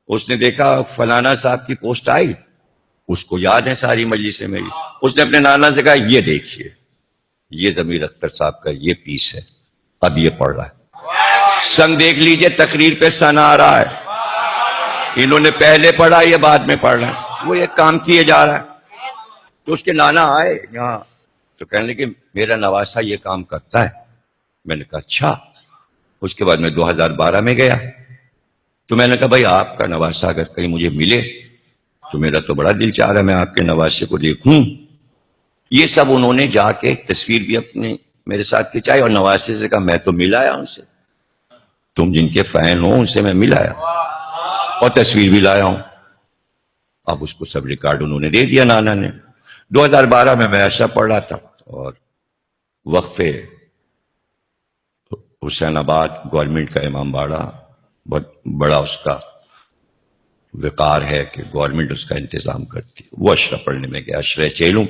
اس نے دیکھا فلانا صاحب کی پوسٹ آئی، اس کو یاد ہے ساری مجلس سے میری، اس نے اپنے نانا سے کہا یہ دیکھیے یہ ضمیر اختر صاحب کا یہ پیس ہے، اب یہ پڑھ رہا ہے، سنگ دیکھ لیجئے تقریر پہ سن آ رہا ہے، انہوں نے پہلے پڑھا یہ بعد میں پڑھ رہا ہے، وہ ایک کام کیے جا رہا ہے۔ تو اس کے نانا آئے یہاں تو کہنے لگے میرا نواسا یہ کام کرتا ہے، میں نے کہا اچھا۔ اس کے بعد میں 2012 میں گیا تو میں نے کہا بھائی آپ کا نواسا اگر کہیں مجھے ملے تو میرا تو بڑا دل چاہ رہا ہے میں آپ کے نواسے کو دیکھوں۔ یہ سب انہوں نے جا کے تصویر بھی اپنے میرے ساتھ کھنچائی اور نواسے سے کہا میں تو مل آیا ان سے، تم جن کے فین ہو ان سے میں مل آیا اور تصویر بھی لایا ہوں۔ اب اس کو سب ریکارڈ انہوں نے دے دیا نانا نے۔ 2012 میں ایسا پڑھ رہا تھا اور وقفے حسین آباد گورنمنٹ کا امام باڑہ، بہت بڑا اس کا وقار ہے کہ گورنمنٹ اس کا انتظام کرتی ہے، وہ اشرہ پڑھنے میں گیا، اشرہ چیلوں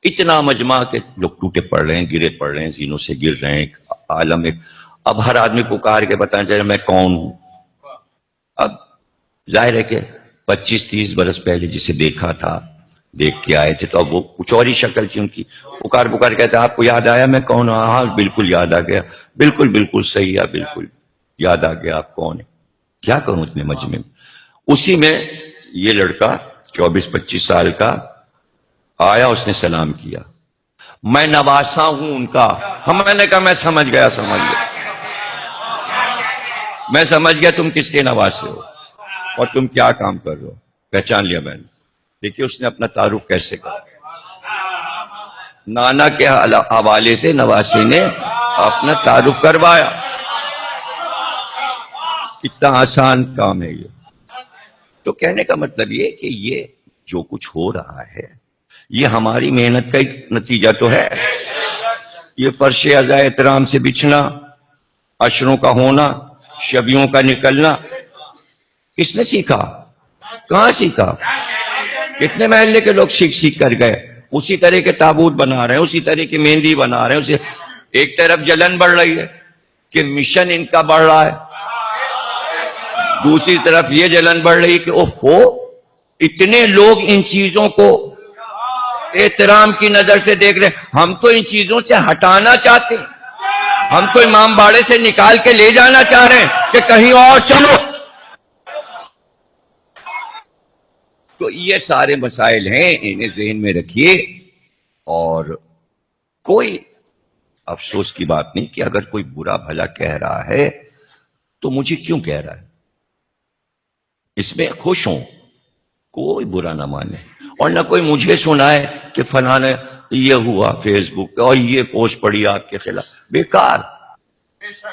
اتنا مجمع کے لوگ ٹوٹے پڑ رہے ہیں، گرے پڑ رہے ہیں، زینوں سے گر رہے ہیں، عالم ایک. اب ہر آدمی پکار کے بتانا چاہیے میں کون ہوں. اب ظاہر ہے کہ 25-30 برس پہلے جسے دیکھا تھا، دیکھ کے آئے تھے، تو اب وہ کچھ اور ہی شکل تھی ان کی. پکار کہتے ہیں آپ کو یاد آیا میں کون ہوں؟ ہاں بالکل یاد آ گیا. بالکل صحیح ہے، بالکل یاد آ گیا آپ کون ہیں. کیا کروں اتنے مجمع میں. اسی میں یہ لڑکا 24-25 سال کا آیا، اس نے سلام کیا. میں نواسا ہوں ان کا. میں نے کہا میں سمجھ گیا میں سمجھ گیا تم کس کے نواسے ہو اور تم کیا کام کر رہے ہو. پہچان لیا میں نے. دیکھیے اس نے اپنا تعارف کیسے کہا. نانا کے حوالے سے نواسے نے اپنا تعارف کروایا. کتنا آسان کام ہے یہ. تو کہنے کا مطلب یہ کہ یہ جو کچھ ہو رہا ہے یہ ہماری محنت کا ایک نتیجہ تو ہے. یہ فرش عزا احترام سے بچھنا، عشروں کا ہونا، شبیوں کا نکلنا، کس نے سیکھا؟ کہاں سیکھا؟ کتنے محلے کے لوگ سیکھ کر گئے. اسی طرح کے تابوت بنا رہے ہیں، اسی طرح کی مہندی بنا رہے ہیں. ایک طرف جلن بڑھ رہی ہے کہ مشن ان کا بڑھ رہا ہے، دوسری طرف یہ جلن بڑھ رہی ہے کہ اوفو اتنے لوگ ان چیزوں کو احترام کی نظر سے دیکھ رہے ہیں. ہم تو ان چیزوں سے ہٹانا چاہتے ہیں، ہم تو امام باڑے سے نکال کے لے جانا چاہ رہے ہیں کہ کہیں اور چلو. تو یہ سارے مسائل ہیں، انہیں ذہن میں رکھیے. اور کوئی افسوس کی بات نہیں کہ اگر کوئی برا بھلا کہہ رہا ہے تو مجھے کیوں کہہ رہا ہے، اس میں خوش ہوں، کوئی برا نہ مانے. اور نہ کوئی مجھے سنائے کہ فلاں نے یہ ہوا فیس بک اور یہ پوسٹ پڑی آپ کے خلاف. بیکار،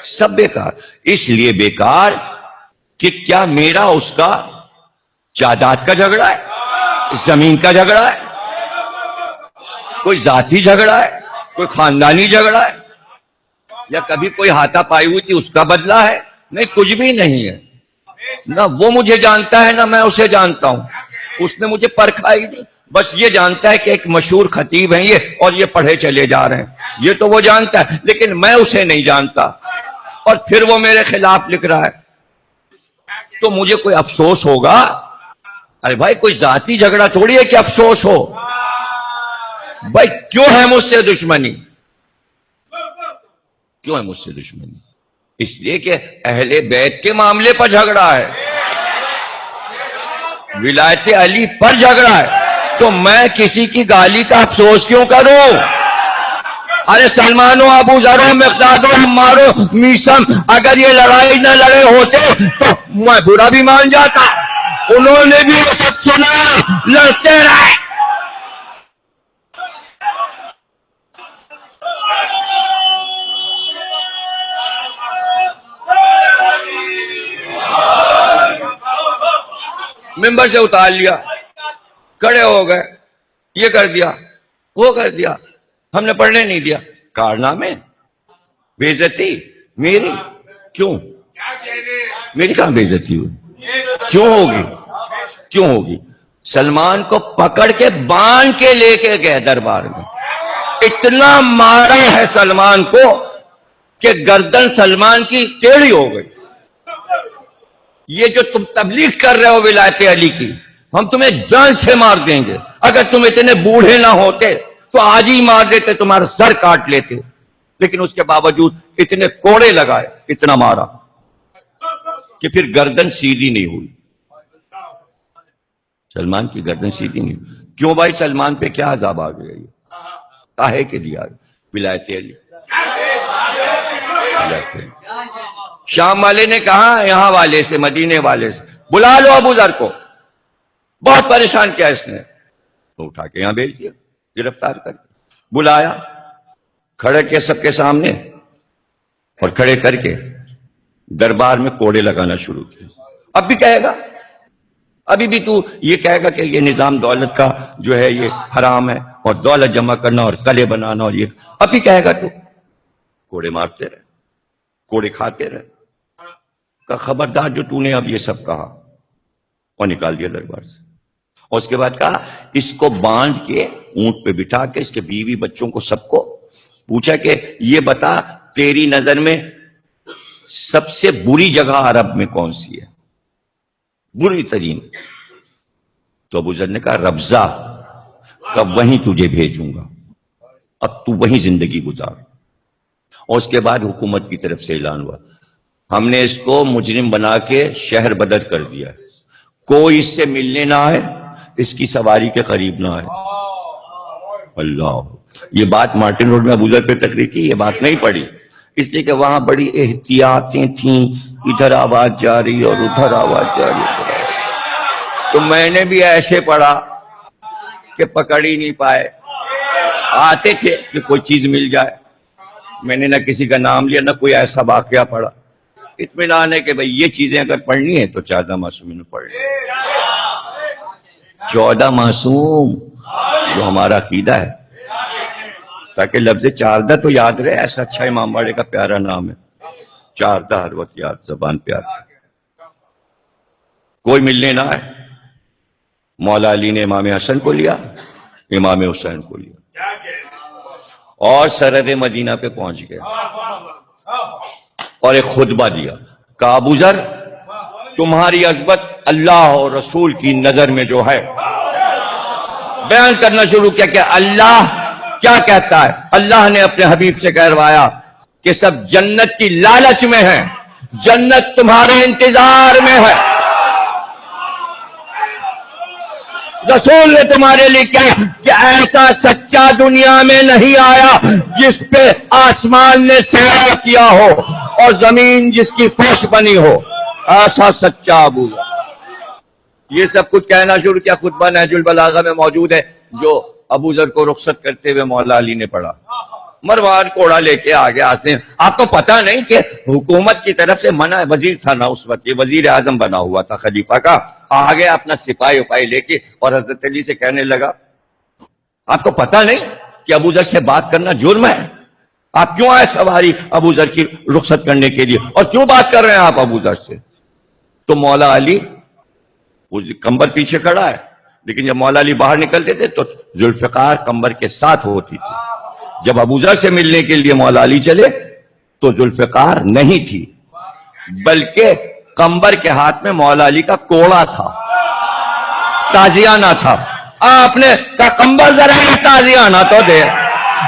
سب بیکار. اس لیے بیکار کہ کیا میرا اس کا جائیداد کا جھگڑا ہے، زمین کا جھگڑا ہے، کوئی ذاتی جھگڑا ہے، کوئی خاندانی جھگڑا ہے، یا کبھی کوئی ہاتھا پائی ہوئی تھی اس کا بدلہ ہے؟ نہیں، کچھ بھی نہیں ہے. نہ وہ مجھے جانتا ہے نہ میں اسے جانتا ہوں. اس نے مجھے پرکھا ہی نہیں. بس یہ جانتا ہے کہ ایک مشہور خطیب ہیں یہ اور یہ پڑھے چلے جا رہے ہیں، یہ تو وہ جانتا ہے، لیکن میں اسے نہیں جانتا. اور پھر وہ میرے خلاف لکھ رہا ہے تو مجھے کوئی افسوس ہوگا؟ ارے بھائی کوئی ذاتی جھگڑا تھوڑی ہے کہ افسوس ہو. بھائی کیوں ہے مجھ سے دشمنی؟ کیوں ہے مجھ سے دشمنی؟ اس لیے کہ اہل بیت کے معاملے پر جھگڑا ہے، ولایت علی پر جھگڑا ہے. تو میں کسی کی گالی کا افسوس کیوں کروں؟ ارے سلمان و ابو ذر و مقداد و عمار و میثم اگر یہ لڑائی نہ لڑے ہوتے تو میں برا بھی مان جاتا. انہوں نے بھی یہ سب سنا، لڑتے رہے. ممبر سے اتار لیا، کھڑے ہو گئے، یہ کر دیا وہ کر دیا، ہم نے پڑھنے نہیں دیا. کارنامے، بے عزتی میری. کیوں؟ میری کہاں بے عزتی ہوئی؟ کیوں ہوگی؟ سلمان کو پکڑ کے باندھ کے لے کے گئے دربار میں، اتنا مارا ہے سلمان کو کہ گردن سلمان کی ٹیڑھی ہو گئی. یہ جو تم تبلیغ کر رہے ہو ولایت علی کی، ہم تمہیں جان سے مار دیں گے. اگر تم اتنے بوڑھے نہ ہوتے تو آج ہی مار دیتے، تمہارا سر کاٹ لیتے. لیکن اس کے باوجود اتنے کوڑے لگائے، اتنا مارا کہ پھر گردن سیدھی نہیں ہوئی. سلمان کی گردن سیدھی نہیں ہوئی. کیوں بھائی؟ سلمان پہ کیا عذاب آ گیا؟ کاہے کے دیا ولایت علی؟ شام والے نے کہا یہاں والے سے، مدینے والے سے بلا لو ابو ذر کو. بہت پریشان کیا اس نے، تو اٹھا کے یہاں بھیج دیا، گرفتار کر کے بلایا، کھڑے کیا سب کے سامنے، اور کھڑے کر کے دربار میں کوڑے لگانا شروع کیا. اب بھی کہے گا، ابھی بھی تو یہ کہے گا کہ یہ نظام دولت کا جو ہے یہ حرام ہے، اور دولت جمع کرنا اور قلعے بنانا، اور یہ اب بھی کہے گا. تو کوڑے مارتے رہے، کوڑے کھاتے رہے. کہ خبردار جو تو نے اب یہ سب کہا، اور نکال دیا دربار سے. اور اس کے بعد کہا اس کو باندھ کے اونٹ پہ بٹھا کے اس کے بیوی بچوں کو سب کو پوچھا کہ یہ بتا تیری نظر میں سب سے بری جگہ عرب میں کون سی ہے، بری ترین؟ تو ابو ذر نے کہا ربضہ، کب وہیں تجھے بھیجوں گا، اب تو وہیں زندگی گزار۔ اور اس کے بعد حکومت کی طرف سے اعلان ہوا ہم نے اس کو مجرم بنا کے شہر بدر کر دیا ہے، کوئی اس سے ملنے نہ آئے، اس کی سواری کے قریب نہ آئے۔ اللہ، یہ بات مارٹن روڈ میں ابو ذر پہ تقریر کی، یہ بات نہیں پڑی، اس لیے کہ وہاں بڑی احتیاطیں تھیں، ادھر آواز جا رہی اور ادھر آواز جا رہی۔ تو میں نے بھی ایسے پڑھا کہ پکڑ ہی نہیں پائے، آتے تھے کہ کوئی چیز مل جائے، میں نے نہ کسی کا نام لیا نہ کوئی ایسا واقعہ پڑھا، اطمینان ہے کہ بھئی یہ چیزیں اگر پڑھنی ہے تو 14 معصومین نے پڑھ لی۔ 14 معصوم جو ہمارا عقیدہ ہے، تاکہ لفظ 14 تو یاد رہے، ایسا اچھا امام باڑے کا پیارا نام ہے، 14 ہر وقت یاد زبان پہ آتی۔ کوئی ملنے نہ آئے، مولا علی نے امام حسن کو لیا، امام حسین کو لیا اور سرحد مدینہ پہ پہنچ گئے اور ایک خطبہ دیا کہ ابو ذر تمہاری عظمت اللہ اور رسول کی نظر میں جو ہے، بیان کرنا شروع کیا کہ اللہ کیا کہتا ہے۔ اللہ نے اپنے حبیب سے کہروایا کہ سب جنت کی لالچ میں ہیں، جنت تمہارے انتظار میں ہے۔ رسول نے تمہارے لیے کہا کہ ایسا سچا دنیا میں نہیں آیا جس پہ آسمان نے سایہ کیا ہو اور زمین جس کی فرش بنی ہو، ایسا سچا ابو ذر۔ یہ سب کچھ کہنا شروع کیا، خطبہ نہج البلاغہ میں موجود ہے، جو ابو ذر کو رخصت کرتے ہوئے مولا علی نے پڑھا۔ مروان کوڑا لے کے آگے آتے ہیں، آپ کو پتہ نہیں کہ حکومت کی طرف سے منع، وزیر تھا نا اس وقت، یہ وزیر اعظم بنا ہوا تھا خلیفہ کا، آگے اپنا سپاہی وپاہی لے کے اور حضرت علی سے کہنے لگا آپ کو پتہ نہیں کہ ابو ذر سے بات کرنا جرم ہے، آپ کیوں آئے سواری ابو ذر کی رخصت کرنے کے لیے، اور کیوں بات کر رہے ہیں آپ ابو ذر سے؟ تو مولا علی کمبر پیچھے کھڑا ہے، لیکن جب مولا علی باہر نکلتے تھے تو ذوالفقار کمبر کے ساتھ ہوتی تھی۔ جب ابو ذر سے ملنے کے لیے مولا علی چلے تو ذوالفقار نہیں تھی، بلکہ کمبر کے ہاتھ میں مولا علی کا کوڑا تھا، تازیانہ تھا۔ آپ نے کہا کمبر ذرا تازیانہ تو دے،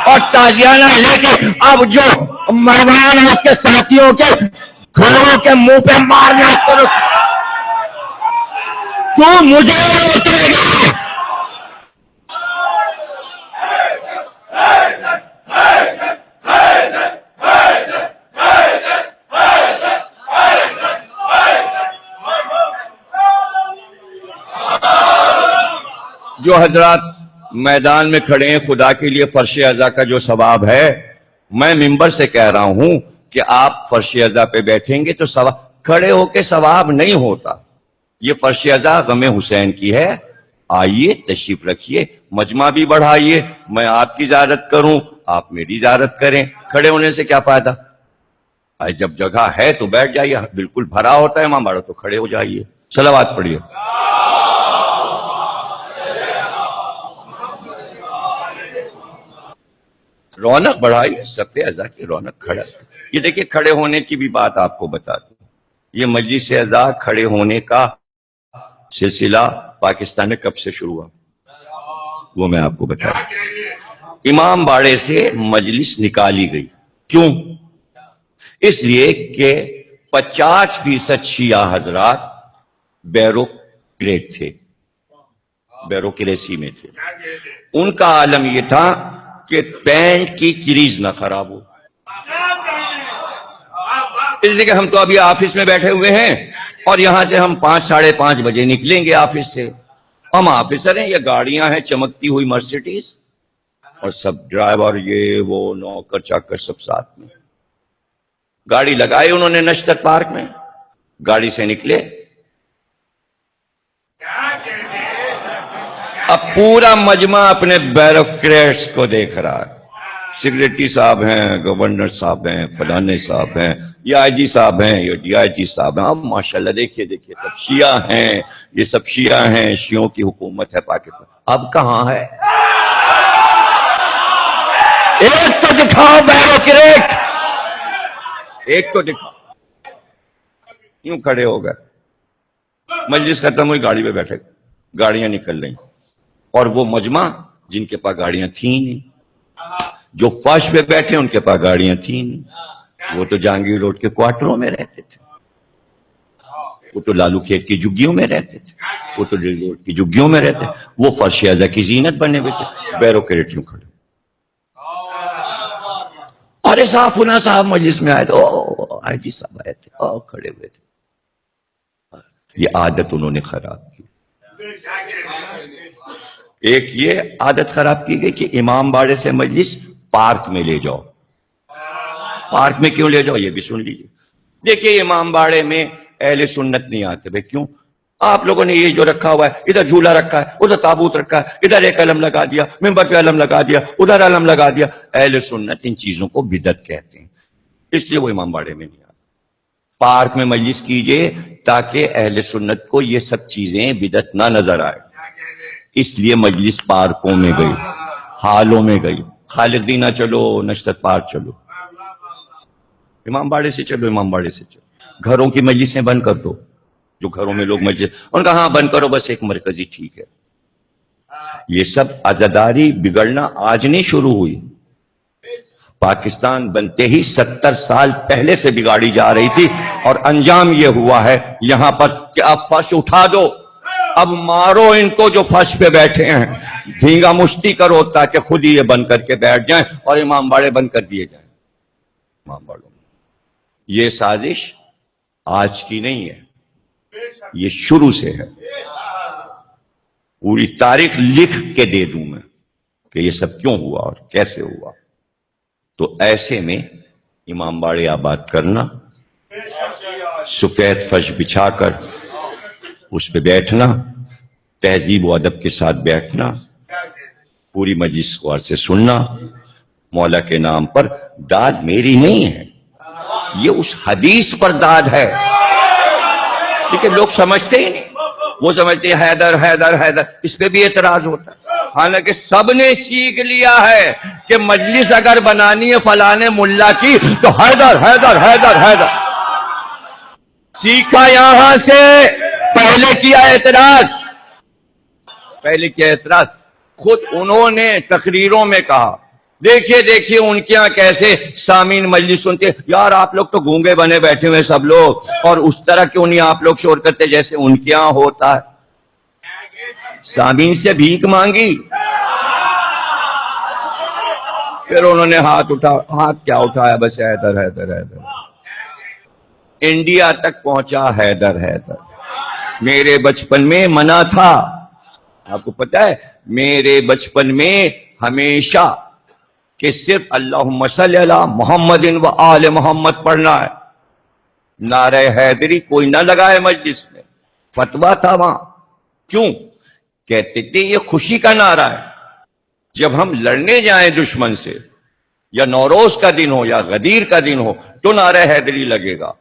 اور تازیانہ لے کے اب جو مروان ہے اس کے ساتھیوں کے گھوڑوں کے منہ پہ مارنا شروع، تو مجھے اترے گا۔ جو حضرات میدان میں کھڑے ہیں، خدا کے لیے فرش عزا کا جو ثواب ہے، میں منبر سے کہہ رہا ہوں کہ آپ فرش عزا پہ بیٹھیں گے تو ثواب، کھڑے ہو کے ثواب نہیں ہوتا۔ یہ فرش عزا غم حسین کی ہے، آئیے تشریف رکھیے، مجمع بھی بڑھائیے، میں آپ کی زیارت کروں، آپ میری زیارت کریں، کھڑے ہونے سے کیا فائدہ؟ جب جگہ ہے تو بیٹھ جائیے، بالکل بھرا ہوتا ہے امام باڑہ تو کھڑے ہو جائیے۔ صلوات پڑھیے۔ رونق بڑھائی صف عزا کی رونق کھڑا۔ یہ دیکھیں کھڑے ہونے کی بھی بات آپ کو بتا دوں، یہ مجلس عزا کھڑے ہونے کا سلسلہ پاکستان میں کب سے شروع ہوا وہ میں آپ کو بتا دوں۔ امام باڑے سے مجلس نکالی گئی، کیوں؟ اس لیے کہ 50% شیعہ حضرات بیوروکریٹ تھے، بیوروکریسی میں تھے، ان کا عالم یہ تھا کہ پینٹ کی کریز نہ خراب ہو، اس لیے کہ ہم تو ابھی آفس میں بیٹھے ہوئے ہیں اور یہاں سے ہم 5 ساڑھے 5 بجے نکلیں گے آفس سے، ہم آفیسر ہیں، یہ گاڑیاں ہیں چمکتی ہوئی مرسیڈیز اور سب ڈرائیور یہ وہ نوکر چاکر سب ساتھ میں، گاڑی لگائی انہوں نے نشتر پارک میں، گاڑی سے نکلے، اب پورا مجمع اپنے بیوروکریٹس کو دیکھ رہا ہے، سیکریٹری صاحب ہیں، گورنر صاحب ہیں، فلانے صاحب ہیں، یہ آئی جی صاحب ہیں، یہ ڈی آئی جی صاحب ہیں. اب ماشاءاللہ دیکھیے سب شیعہ ہیں، یہ سب شیعہ ہیں، شیعوں کی حکومت ہے پاکستان. اب کہاں ہے؟ ایک تو دکھاؤ بیروکریٹ، ایک تو دکھاؤ. یوں کھڑے ہو گئے، مجلس ختم ہوئی، گاڑی پہ بیٹھے، گاڑیاں نکل رہی، اور وہ مجمع جن کے پاس گاڑیاں تھیں نہیں، جو فرش پہ بیٹھے ان کے پاس گاڑیاں تھیں نہیں، وہ تو جہانگیر روڈ کے کوارٹروں میں رہتے تھے، وہ تو لالو کھیت کی جھگیوں میں رہتے تھے، وہ تو ریل روڈ کی جھگیوں میں رہتے، وہ فرش اعضا کی زینت بنے ہوئے تھے. بیروکریٹ یوں کھڑے. ارے صاحب فلاں صاحب مجلس میں آئے تھے، او آئی جی صاحب آئے تھے، او کھڑے ہوئے تھے. یہ عادت انہوں نے خراب کی. ایک یہ عادت خراب کی گئی کہ امام باڑے سے مجلس پارک میں لے جاؤ. پارک میں کیوں لے جاؤ یہ بھی سن لیجیے. دیکھیے امام باڑے میں اہل سنت نہیں آتے. بھائی کیوں؟ آپ لوگوں نے یہ جو رکھا ہوا ہے، ادھر جھولا رکھا ہے، ادھر تابوت رکھا ہے، ادھر ایک علم لگا دیا، ممبر پہ علم لگا دیا، ادھر علم لگا دیا. اہل سنت ان چیزوں کو بدعت کہتے ہیں، اس لیے وہ امام باڑے میں نہیں آتے. پارک میں مجلس کیجئے تاکہ اہل سنت کو یہ سب چیزیں بدعت نہ نظر آئے. اس لیے مجلس پارکوں میں گئی، ہالوں میں گئی. خالق دینا چلو، نشرت پارک چلو، امام باڑے سے چلو، امام باڑے سے چلو. گھروں کی مجلسیں بند کر دو، جو گھروں میں لوگ مجلس، ان کا ہاں بند کرو، بس ایک مرکزی ٹھیک ہے. یہ سب عزاداری بگڑنا آج نہیں شروع ہوئی. پاکستان بنتے ہی 70 سال پہلے سے بگاڑی جا رہی تھی، اور انجام یہ ہوا ہے یہاں پر کہ اب فرش اٹھا دو، اب مارو ان کو جو فرش پہ بیٹھے ہیں، دھینگا مشتی کرو تاکہ خود ہی یہ بند کر کے بیٹھ جائیں اور امام باڑے بند کر دیے جائیں. امام باڑوں یہ سازش آج کی نہیں ہے، یہ شروع سے ہے. پوری تاریخ لکھ کے دے دوں میں کہ یہ سب کیوں ہوا اور کیسے ہوا. تو ایسے میں امام باڑے آباد کرنا، سفید فرش بچھا کر اس پہ بیٹھنا، تہذیب و ادب کے ساتھ بیٹھنا، پوری مجلس غور سے سننا. مولا کے نام پر داد میری نہیں ہے، یہ اس حدیث پر داد ہے. ٹھیک ہے، لوگ سمجھتے ہی نہیں، وہ سمجھتے ہیں حیدر حیدر حیدر. اس پہ بھی اعتراض ہوتا ہے، حالانکہ سب نے سیکھ لیا ہے کہ مجلس اگر بنانی ہے فلانے ملا کی تو حیدر حیدر حیدر حیدر. سیکھا یہاں سے. پہلے کیا اعتراض خود انہوں نے تقریروں میں کہا. دیکھیے ان کے یہاں کیسے سامعین مجلس سنتے. یار آپ لوگ تو گونگے بنے بیٹھے ہوئے سب لوگ، اور اس طرح کیوں نہیں آپ لوگ شور کرتے جیسے ان کے یہاں ہوتا ہے. سامعین سے بھیک مانگی، پھر انہوں نے ہاتھ کیا اٹھایا، بس حیدر حیدر حیدر. انڈیا تک پہنچا حیدر حیدر. میرے بچپن میں منع تھا، آپ کو پتا ہے، میرے بچپن میں ہمیشہ کہ صرف اللہم صلی علی محمد و آل محمد پڑھنا ہے. نعرہ حیدری کوئی نہ لگائے مجلس میں، فتویٰ تھا وہاں. کیوں؟ کہتے تھے یہ خوشی کا نعرہ ہے، جب ہم لڑنے جائیں دشمن سے، یا نوروز کا دن ہو یا غدیر کا دن ہو، تو نعرہ حیدری لگے گا.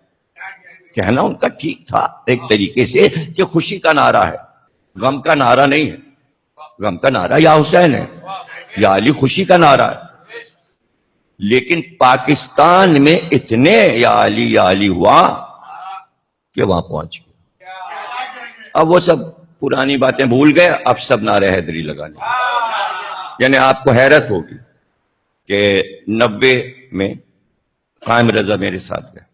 کہنا ان کا ٹھیک تھا ایک طریقے سے کہ خوشی کا نعرہ ہے، غم کا نعرہ نہیں ہے. غم کا نعرہ یا حسین ہے یا علی، خوشی کا نعرہ ہے. لیکن پاکستان میں اتنے یا علی ہوا کہ وہاں پہنچ گئے. اب وہ سب پرانی باتیں بھول گئے، اب سب نعرہ حیدری لگانے. یعنی آپ کو حیرت ہوگی کہ 90 میں قائم رضا میرے ساتھ گئے.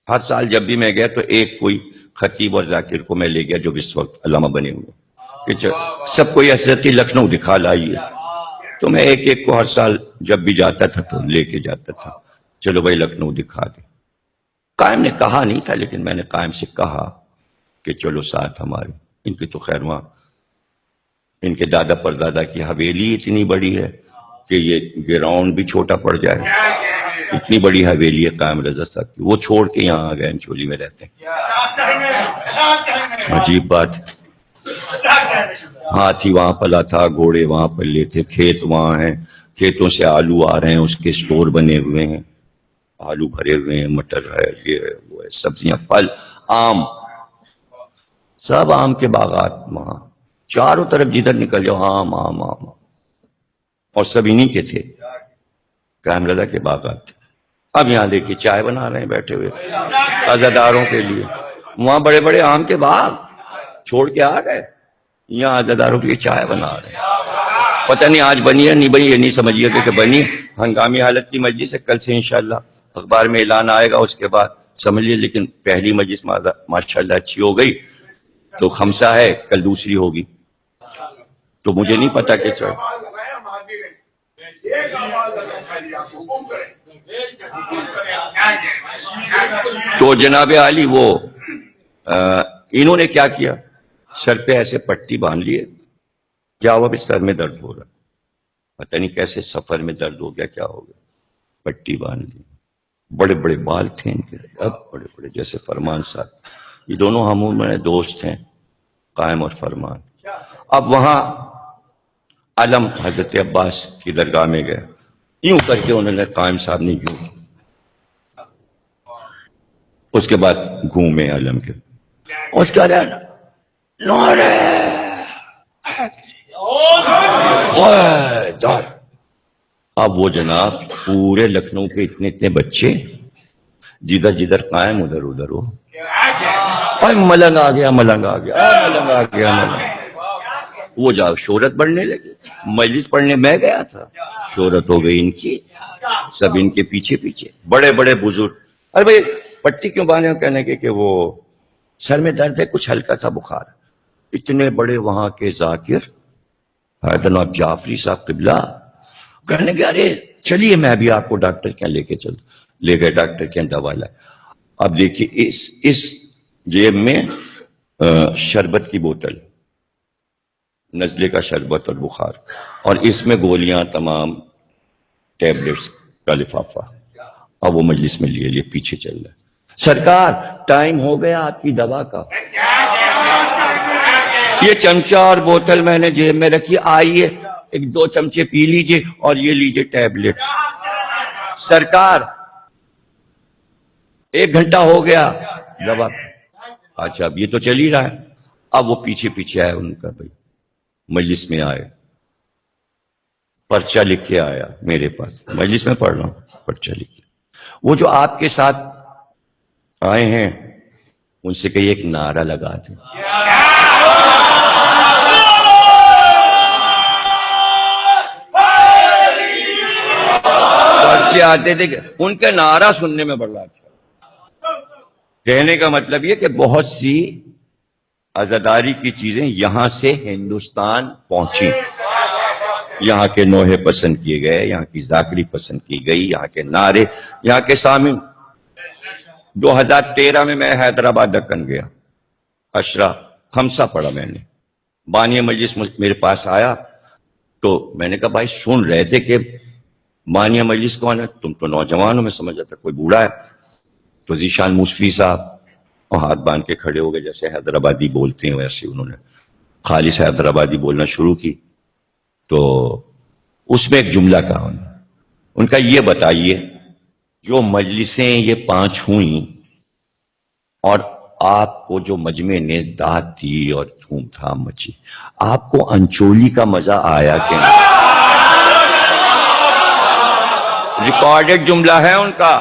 ہر سال جب بھی میں گیا تو ایک کوئی خطیب اور ذاکر کو میں لے گیا جو اس وقت علامہ بنے ہوئے، کہ سب کو یہ حضرت لکھنؤ دکھا لائیے. تو میں ایک کو ہر سال جب بھی جاتا تھا تو لے کے جاتا تھا، چلو بھائی لکھنؤ دکھا دے. قائم نے کہا نہیں تھا، لیکن میں نے قائم سے کہا کہ چلو ساتھ ہمارے. ان کی تو خیر وہاں ان کے دادا پر دادا کی حویلی اتنی بڑی ہے کہ یہ گراؤنڈ بھی چھوٹا پڑ جائے. اتنی بڑی حویلی ہے قائم رضا صاحب کی، وہ چھوڑ کے یہاں آ گئے، انچولی میں رہتے ہیں. عجیب بات. ہاتھی وہاں پلا تھا، گھوڑے وہاں پلے تھے، کھیت وہاں ہیں، کھیتوں سے آلو آ رہے ہیں، اس کے سٹور بنے ہوئے ہیں، آلو بھرے ہوئے ہیں، مٹر ہے، یہ ہے وہ ہے، سبزیاں، پھل، آم، سب آم کے باغات وہاں چاروں طرف جدھر نکل جاؤ آم آم آم، اور سب انہی کے تھے، قائم رضا کے باغات تھے۔ اب یہاں دیکھیے چائے بنا رہے ہیں بیٹھے ہوئے عزاداروں کے لیے، وہاں بڑے بڑے آم کے باغ چھوڑ کے آ گئے، یہاں عزاداروں کے لیے چائے بنا رہے ہیں۔ پتہ نہیں آج بنی ہے نہیں بنی، یہ نہیں سمجھیے کہ بنی، ہنگامی حالت کی مجلس ہے، کل سے انشاءاللہ اخبار میں اعلان آئے گا، اس کے بعد سمجھیے، لیکن پہلی مجلس ماشاءاللہ اچھی ہو گئی تو خمسہ ہے، کل دوسری ہوگی، تو مجھے نہیں پتا کہ تو جناب عالی وہ انہوں نے کیا کیا، سر پہ ایسے پٹی باندھ لیے، کیا ہوا بھی سر میں درد ہو رہا، پتہ نہیں کیسے سفر میں درد ہو گیا، کیا ہو گیا، پٹی باندھ لی، بڑے بڑے بال تھے ان کے، اب بڑے بڑے، جیسے فرمان صاحب، یہ دونوں ہم میں دوست ہیں، قائم اور فرمان۔ اب وہاں علم حضرت عباس کی درگاہ میں گئے، یوں کر کے انہوں نے قائم صاحب نے یوں، اس کے بعد گھومے علم کے، اس کے بعد نعرہ حیدر۔ اب وہ جناب پورے لکھنؤ کے اتنے اتنے بچے، جدھر جدھر قائم ادھر ادھر ہو، اور ملنگ آ گیا ملنگ آ گیا ملنگ آ گیا ملنگ، وہ جا شہرت بڑھنے لگی، مجلس پڑھنے میں گیا تھا، شہرت ہو گئی ان کی، سب ان کے پیچھے پیچھے، بڑے بڑے بزرگ، ارے بھائی پٹی کیوں باندھے، کہنے کے کہ وہ سر میں درد ہے، کچھ ہلکا سا بخار، اتنے بڑے وہاں کے ذاکر حیدر جعفری صاحب قبلہ کہنے کہ ارے چلیے میں بھی آپ کو ڈاکٹر کے لے کے چلتا، لے گئے ڈاکٹر کے دوا لائے۔ اب دیکھیے اس جیب میں شربت کی بوتل، نزلے کا شربت اور بخار، اور اس میں گولیاں، تمام ٹیبلٹس کا لفافہ، اب وہ مجلس میں لیے پیچھے چل رہا ہے، سرکار ٹائم ہو گیا آپ کی دوا کا، یہ چمچہ اور بوتل میں نے جیب میں رکھی، آئیے ایک دو چمچے پی لیجئے اور یہ لیجئے ٹیبلٹ، سرکار 1 گھنٹہ ہو گیا دوا، اچھا اب یہ تو چل ہی رہا ہے، اب وہ پیچھے پیچھے آئے، ان کا بھائی مجلس میں آئے، پرچہ لکھ کے آیا میرے پاس، مجلس میں پڑھ رہا ہوں، پرچہ لکھ کے، وہ جو آپ کے ساتھ آئے ہیں ان سے کہیے ایک نعرہ لگا دیں، پرچے آتے تھے، ان کے نعرہ سننے میں بڑا اچھا، کہنے کا مطلب یہ کہ بہت سی عزاداری کی چیزیں یہاں سے ہندوستان پہنچی، یہاں کے نوحے پسند کیے گئے، یہاں کی ذاکری پسند کی گئی، یہاں کے نعرے، یہاں کے سامعین۔ 2013 میں حیدرآباد دکن گیا، اشرا خمسہ پڑھا میں نے، بانی مجلس میرے پاس آیا تو میں نے کہا بھائی سن رہے تھے کہ بانی مجلس کون ہے، تم تو نوجوان ہو، میں سمجھ جاتا کوئی بوڑھا ہے، تو ذیشان موسفی صاحب اور ہاتھ باندھ کے کھڑے ہو گئے، جیسے حیدرآبادی بولتے ہیں ویسے انہوں نے خالص حیدرآبادی بولنا شروع کی، تو اس میں ایک جملہ کہا ان کا، یہ بتائیے جو مجلسیں یہ 5 ہوئیں اور آپ کو جو مجمع نے داد دی اور دھوم دھام مچی، آپ کو انچولی کا مزہ آیا کہ نہیں؟ ریکارڈڈ جملہ ہے ان کا،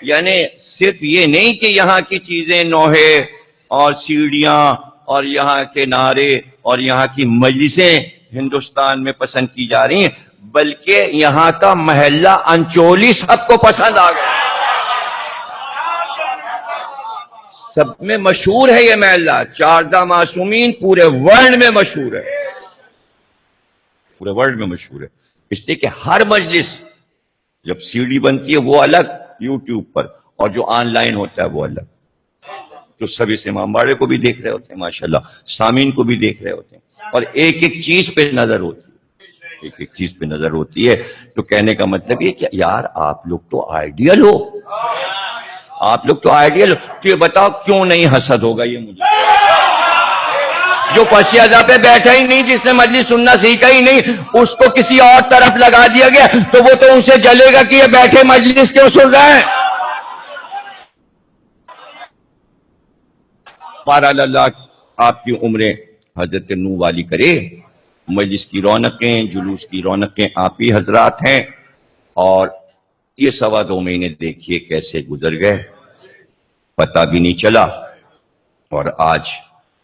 یعنی صرف یہ نہیں کہ یہاں کی چیزیں نوحے اور سیڑھیاں اور یہاں کے نعرے اور یہاں کی مجلسیں ہندوستان میں پسند کی جا رہی ہیں، بلکہ یہاں کا محلہ انچولی سب کو پسند آ گیا، سب میں مشہور ہے یہ محلہ، چاردہ معصومین پورے ورلڈ میں مشہور ہے، پورے ورلڈ میں مشہور ہے، اس لیے کہ ہر مجلس جب سیڑھی بنتی ہے وہ الگ یوٹیوب پر، اور جو آن لائن ہوتا ہے وہ الگ، تو سب اس امام باڑے کو بھی دیکھ رہے ہوتے ہیں ماشاءاللہ، سامعین کو بھی دیکھ رہے ہوتے ہیں، اور ایک ایک چیز پہ نظر ہوتی ہے، ایک ایک چیز پہ نظر ہوتی ہے، تو کہنے کا مطلب یہ کہ یار آپ لوگ تو آئیڈیل ہو، آپ لوگ تو آئیڈیل ہو، تو یہ بتاؤ کیوں نہیں حسد ہوگا یہ مجھے، جو فرش ازا پہ بیٹھا ہی نہیں، جس نے مجلس سننا سیکھا ہی نہیں، اس کو کسی اور طرف لگا دیا گیا تو وہ تو ان سے جلے گا کہ یہ بیٹھے مجلس کیوں سن رہے ہیں۔ بہرحال اللہ آپ کی عمریں حضرت نو والی کرے، مجلس کی رونقیں، جلوس کی رونقیں آپ ہی حضرات ہیں، اور یہ 2.25 مہینے دیکھیے کیسے گزر گئے، پتہ بھی نہیں چلا، اور آج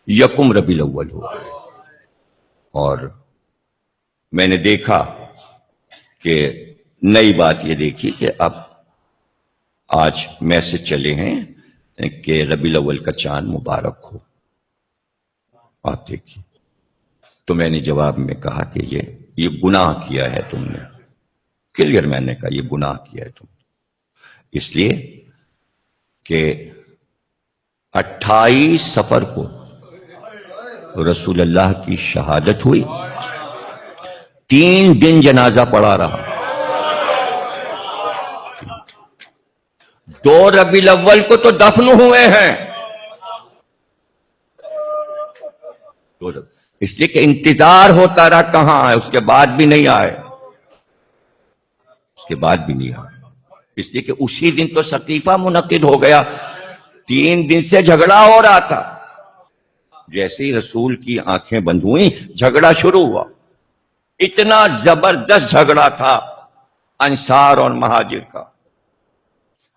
1 ربیع الاول ہو گئے، اور میں نے دیکھا کہ نئی بات یہ دیکھی کہ اب آج میسج چلے ہیں کہ ربیع الاول کا چاند مبارک ہو، آپ دیکھیے۔ تو میں نے جواب میں کہا کہ یہ گناہ کیا ہے تم نے، کلیئر میں نے کہا یہ گناہ کیا ہے تم نے، اس لیے کہ 28 صفر کو رسول اللہ کی شہادت ہوئی، 3 دن جنازہ پڑا رہا، 2 ربیع الاول کو تو دفن ہوئے ہیں، اس لیے کہ انتظار ہوتا رہا کہاں آئے، اس کے بعد بھی نہیں آئے، اس کے بعد بھی نہیں آئے، اس لیے کہ اسی دن تو سقیفہ منعقد ہو گیا، 3 دن سے جھگڑا ہو رہا تھا، جیسے ہی رسول کی آنکھیں بند ہوئیں جھگڑا شروع ہوا، اتنا زبردست جھگڑا تھا انصار اور مہاجر کا،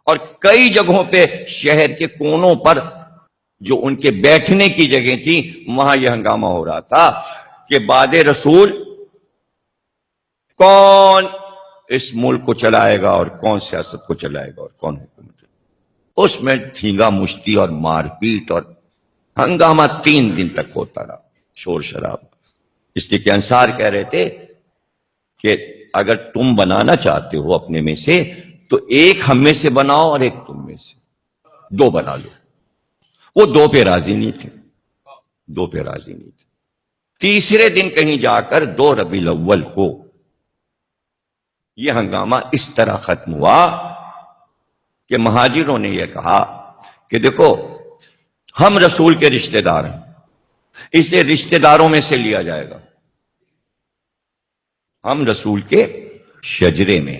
اور کئی جگہوں پہ شہر کے کونوں پر جو ان کے بیٹھنے کی جگہ تھی وہاں یہ ہنگامہ ہو رہا تھا کہ بعد رسول کون اس ملک کو چلائے گا اور کون سیاست کو چلائے گا اور کون حکومت۔ اس میں تھینگا مشتی اور مار پیٹ اور ہنگامہ 3 دن تک ہوتا رہا، شور شراب، اس لیے کہ انصار کہہ رہے تھے کہ اگر تم بنانا چاہتے ہو اپنے میں سے تو ایک ہم میں سے بناؤ اور ایک تم میں سے، 2 بنا لو۔ وہ 2 پہ راضی نہیں تھے، 2 پہ راضی نہیں تھے۔ تیسرے دن کہیں جا کر 2 ربیع الاول کو یہ ہنگامہ اس طرح ختم ہوا کہ مہاجروں نے یہ کہا کہ دیکھو ہم رسول کے رشتہ دار ہیں، اس لیے رشتہ داروں میں سے لیا جائے گا، ہم رسول کے شجرے میں۔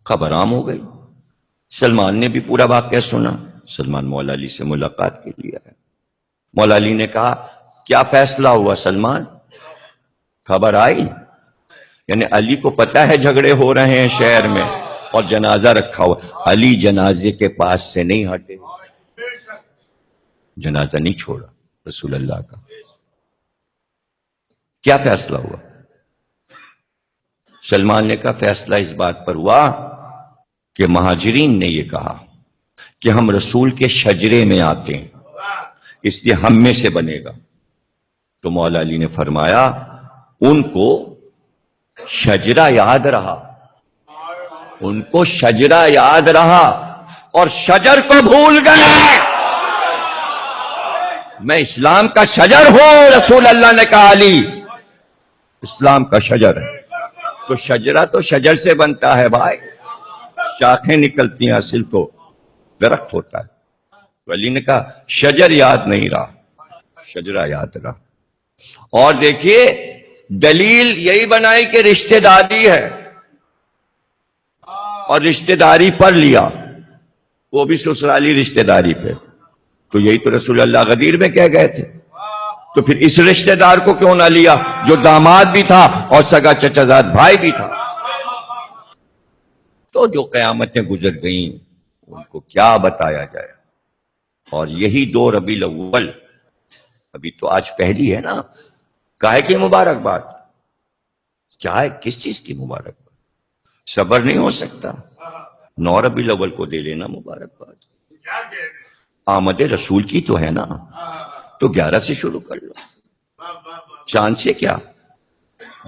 خبر عام ہو گئی، سلمان نے بھی پورا واقعہ سنا، سلمان مولا علی سے ملاقات کے لیے آیا، مولا علی نے کہا کیا فیصلہ ہوا سلمان، خبر آئی؟ یعنی علی کو پتا ہے جھگڑے ہو رہے ہیں شہر میں اور جنازہ رکھا ہوا، علی جنازے کے پاس سے نہیں ہٹے، جنازہ نہیں چھوڑا رسول اللہ کا۔ کیا فیصلہ ہوا؟ سلمان نے کہا فیصلہ اس بات پر ہوا کہ مہاجرین نے یہ کہا کہ ہم رسول کے شجرے میں آتے ہیں، اس لیے ہم میں سے بنے گا۔ تو مولا علی نے فرمایا ان کو شجرہ یاد رہا، ان کو شجرہ یاد رہا اور شجر کو بھول گئے۔ میں اسلام کا شجر ہوں، رسول اللہ نے کہا علی اسلام کا شجر ہے، تو شجرہ تو شجر سے بنتا ہے بھائی، شاخیں نکلتی ہیں، اصل تو درخت ہوتا ہے۔ تو علی نے کہا شجر یاد نہیں رہا، شجرہ یاد رہا۔ اور دیکھیے دلیل یہی بنائی کہ رشتہ داری ہے، اور رشتہ داری پر لیا، وہ بھی سسرالی رشتہ داری پہ، تو یہی تو رسول اللہ غدیر میں کہہ گئے تھے، تو پھر اس رشتہ دار کو کیوں نہ لیا جو داماد بھی تھا اور سگا چچا زاد بھائی بھی تھا۔ تو جو قیامتیں گزر گئیں ان کو کیا بتایا جائے، اور یہی 2 ربیع الاول، ابھی تو آج پہلی ہے نا، کاہے کی مبارکباد، کیا ہے کس چیز کی مبارکباد، صبر نہیں ہو سکتا، 9 ربیع الاول کو دے لینا مبارکباد، آمد رسول کی تو ہے نا، تو 11 سے شروع کر لو، چاند سے کیا،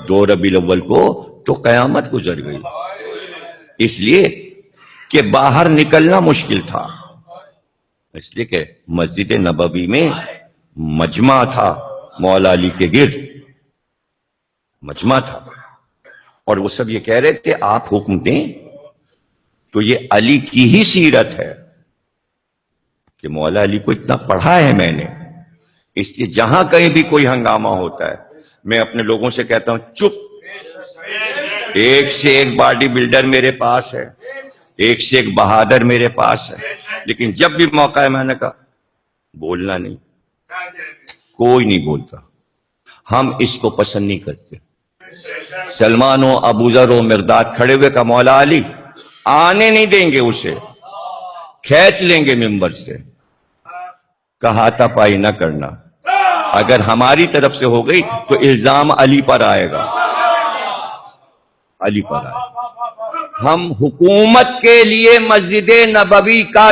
2 ربیع الاول کو تو قیامت گزر گئی، اس لیے کہ باہر نکلنا مشکل تھا، اس لیے کہ مسجد نبوی میں مجمع تھا، مولا علی کے گرد مجمع تھا، اور وہ سب یہ کہہ رہے تھے آپ حکم دیں، تو یہ علی کی ہی سیرت ہے کہ مولا علی کو اتنا پڑھا ہے میں نے اس لیے جہاں کہیں بھی کوئی ہنگامہ ہوتا ہے میں اپنے لوگوں سے کہتا ہوں چپ. ایک سے ایک باڈی بلڈر میرے پاس ہے, ایک سے ایک بہادر میرے پاس ہے, لیکن جب بھی موقع ہے میں نے کہا بولنا نہیں, کوئی نہیں بولتا. ہم اس کو پسند نہیں کرتے. سلمان و ابو ذر و مقداد کھڑے ہوئے کا مولا علی آنے نہیں دیں گے, اسے کھینچ لیں گے ممبر سے. کہا تھا پائی نہ کرنا, اگر ہماری طرف سے ہو گئی تو الزام علی پر آئے گا, علی پر آئے گا. ہم حکومت کے لیے مسجد نبوی کا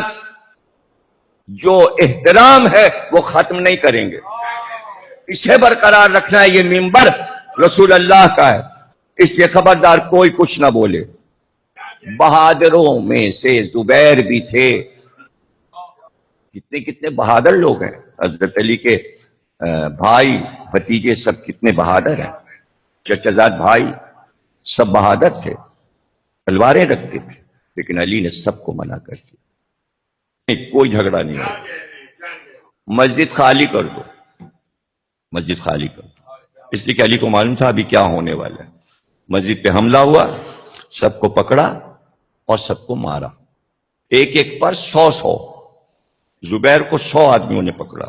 جو احترام ہے وہ ختم نہیں کریں گے, اسے برقرار رکھنا ہے. یہ ممبر رسول اللہ کا ہے, اس لیے خبردار کوئی کچھ نہ بولے. بہادروں میں سے زبیر بھی تھے. کتنے کتنے بہادر لوگ ہیں, حضرت علی کے بھائی بھتیجے سب کتنے بہادر ہیں, چچا زاد بھائی سب بہادر تھے, تلواریں رکھتے تھے, لیکن علی نے سب کو منع کر دیا. کوئی جھگڑا نہیں ہو, مسجد خالی کر دو, مسجد خالی کر دو. اس لیے کہ علی کو معلوم تھا ابھی کیا ہونے والا ہے. مسجد پہ حملہ ہوا, سب کو پکڑا اور سب کو مارا, ایک ایک پر 100. زبیر کو 100 آدمیوں نے پکڑا,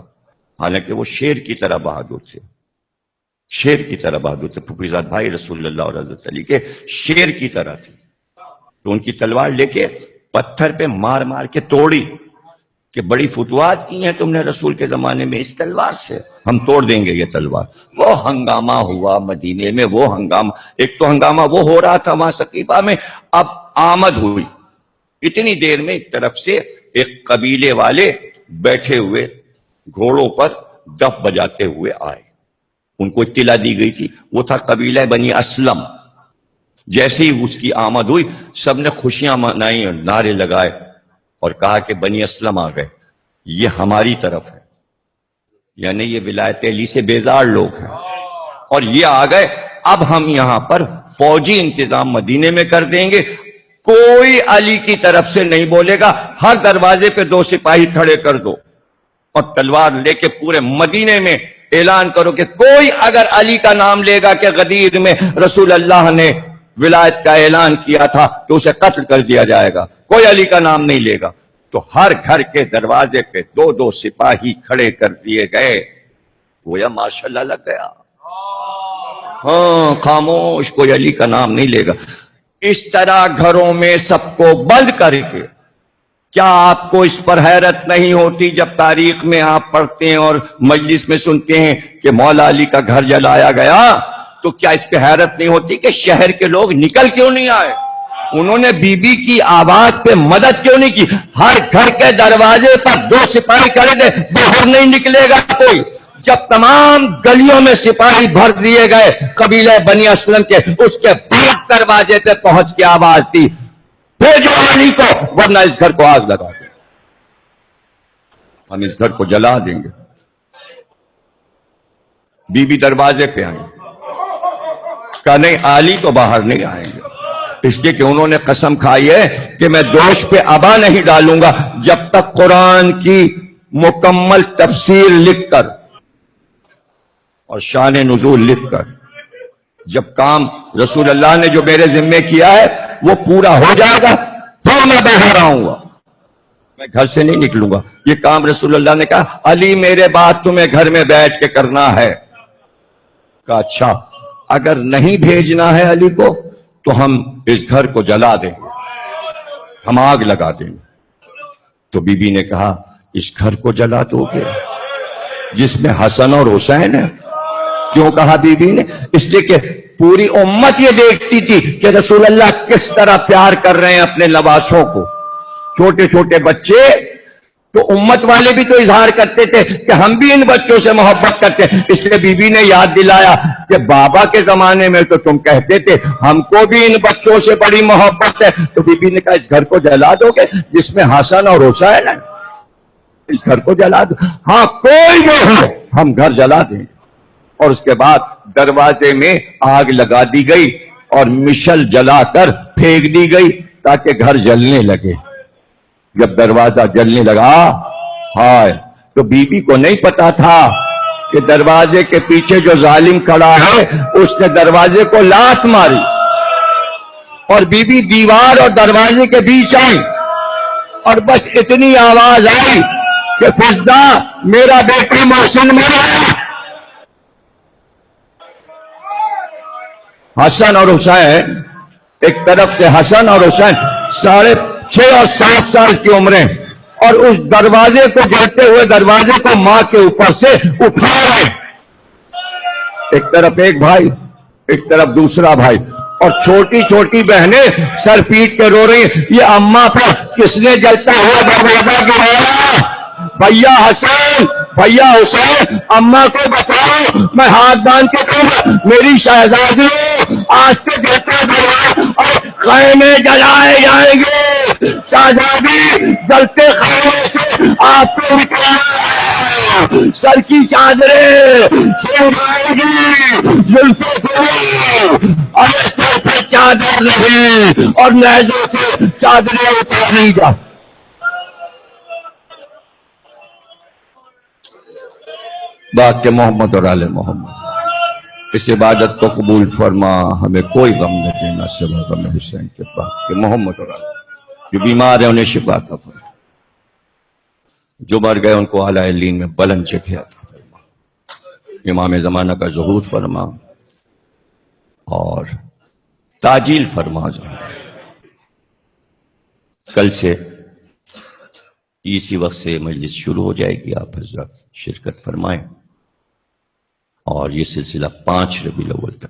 حالانکہ وہ شیر کی طرح بہادر تھے, شیر کی طرح بہادر تھے. پھوپھیزاد بھائی رسول اللہ اور حضرت علی کے شیر کی طرح تھے. تو ان کی تلوار لے کے پتھر پہ مار مار کے توڑی کہ بڑی فتوحات کی ہیں تم نے رسول کے زمانے میں, اس تلوار سے ہم توڑ دیں گے یہ تلوار. وہ ہنگامہ ہوا مدینے میں, وہ ہنگامہ, ایک تو ہنگامہ وہ ہو رہا تھا وہاں سقیفہ میں, اب آمد ہوئی اتنی دیر میں ایک طرف سے ایک قبیلے والے بیٹھے ہوئے گھوڑوں پر دف بجاتے ہوئے آئے. ان کو اطلاع دی گئی تھی, وہ تھا قبیلہ بنی اسلم. جیسے ہی اس کی آمد ہوئی سب نے خوشیاں منائی اور نعرے لگائے اور کہا کہ بنی اسلم آ گئے, یہ ہماری طرف ہے, یعنی یہ ولایت علی سے بیزار لوگ ہیں اور یہ آ گئے. اب ہم یہاں پر فوجی انتظام مدینے میں کر دیں گے, کوئی علی کی طرف سے نہیں بولے گا. ہر دروازے پہ 2 سپاہی کھڑے کر دو اور تلوار لے کے پورے مدینے میں اعلان کرو کہ کوئی اگر علی کا نام لے گا کہ غدیر میں رسول اللہ نے ولایت کا اعلان کیا تھا تو اسے قتل کر دیا جائے گا. کوئی علی کا نام نہیں لے گا. تو ہر گھر کے دروازے پہ 2 سپاہی کھڑے کر دیے گئے. گویا ماشاءاللہ لگ گیا, ہاں خاموش, کوئی علی کا نام نہیں لے گا. اس طرح گھروں میں سب کو بند کر کے, کیا آپ کو اس پر حیرت نہیں ہوتی جب تاریخ میں آپ پڑھتے ہیں اور مجلس میں سنتے ہیں کہ مولا علی کا گھر جلایا گیا, تو کیا اس پہ حیرت نہیں ہوتی کہ شہر کے لوگ نکل کیوں نہیں آئے؟ انہوں نے بی بی کی آواز پہ مدد کیوں نہیں کی؟ ہر گھر کے دروازے پر 2 سپاہی کھڑے تھے, باہر نہیں نکلے گا کوئی. جب تمام گلیوں میں سپاہی بھر دیے گئے قبیلہ بنی اسلم کے, اس کے بعد دروازے پہ پہنچ کے آواز دی بھیجو علی کو ورنہ اس گھر کو آگ لگا دیں, ہم اس گھر کو جلا دیں گے. بی بی دروازے پہ آئیں, کہا نہیں علی تو باہر نہیں آئیں گے, اس لیے کہ انہوں نے قسم کھائی ہے کہ میں دوش پہ ابا نہیں ڈالوں گا جب تک قرآن کی مکمل تفسیر لکھ کر اور شان نزول لکھ کر, جب کام رسول اللہ نے جو میرے ذمے کیا ہے وہ پورا ہو جائے گا تو میں باہر آؤں گا, میں گھر سے نہیں نکلوں گا. یہ کام رسول اللہ نے کہا علی میرے بعد تمہیں گھر میں بیٹھ کے کرنا ہے. کہا اچھا, اگر نہیں بھیجنا ہے علی کو تو ہم اس گھر کو جلا دیں گے, ہم آگ لگا دیں گے. تو بی بی نے کہا اس گھر کو جلا دو گے جس میں حسن اور حسین ہے؟ کیوں کہا بی بی نے؟ اس لیے کہ پوری امت یہ دیکھتی تھی کہ رسول اللہ کس طرح پیار کر رہے ہیں اپنے لباسوں کو. چھوٹے چھوٹے بچے تو امت والے بھی تو اظہار کرتے تھے کہ ہم بھی ان بچوں سے محبت کرتے ہیں. اس لیے بی بی نے یاد دلایا کہ بابا کے زمانے میں تو تم کہتے تھے ہم کو بھی ان بچوں سے بڑی محبت ہے. تو بی بی نے کہا اس گھر کو جلا دو گے جس میں حسن اور حسین ہے؟ اس گھر کو جلا دو. ہاں کوئی بھی ہو ہم گھر جلا دیں. اور اس کے بعد دروازے میں آگ لگا دی گئی اور مشل جلا کر پھینک دی گئی تاکہ گھر جلنے لگے. جب دروازہ جلنے لگا ہائے, تو بی بی کو نہیں پتا تھا کہ دروازے کے پیچھے جو ظالم کھڑا ہے اس نے دروازے کو لات ماری اور بی بی دیوار اور دروازے کے بیچ آئی اور بس اتنی آواز آئی کہ فضدہ میرا بیٹا محسن مرا. حسن اور حسین، ایک طرف سے حسن اور حسین 6.5 اور 7 سال کی عمریں، اور اس دروازے کو گرتے ہوئے دروازے کو ماں کے اوپر سے اٹھا رہے. ایک طرف ایک بھائی، ایک طرف دوسرا بھائی، اور چھوٹی چھوٹی بہنیں سر پیٹ کے رو رہی ہیں، یہ اماں پر کس نے جلتا ہوا دروازہ گرایا؟ بھیا حسن، بھیا حسین، اماں کو بتاؤ، میں ہاتھ باندھ کے کہوں میری شہزادی آج تو جلتا دروازہ اور خیمے جلائے جائیں گے. شہزادی جلتے خیمے سے آپ کو نکالا، سر کی چادریں چھوڑ جائے گی، زلفیں کھولو، اور سر پر چادر نہیں اور نیزوں سے چادریں اتاری جا. بات کہ محمد اور آل محمد، اس عبادت کو قبول فرما، ہمیں کوئی غم نہ دینا سوا غم حسین کے پاس. کہ محمد اور آل جو بیمار ہیں انہیں شفا عطا فرما، جو مر گئے ان کو اعلی علیین میں بلند جگہ عطا فرما. امام زمانہ کا ظہور فرما اور تاجیل فرما. کل سے اسی وقت سے مجلس شروع ہو جائے گی، آپ حضرات شرکت فرمائیں، اور یہ سلسلہ 5 ربیع الاول تک.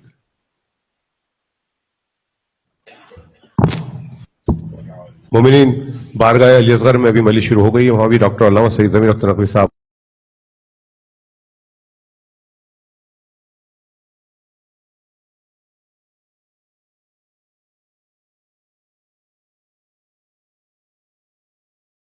مومنین بارگاہ علی اصغر میں ابھی مجلس شروع ہو گئی ہے، وہاں بھی ڈاکٹر علامہ سید ضمیر اختر نقوی صاحب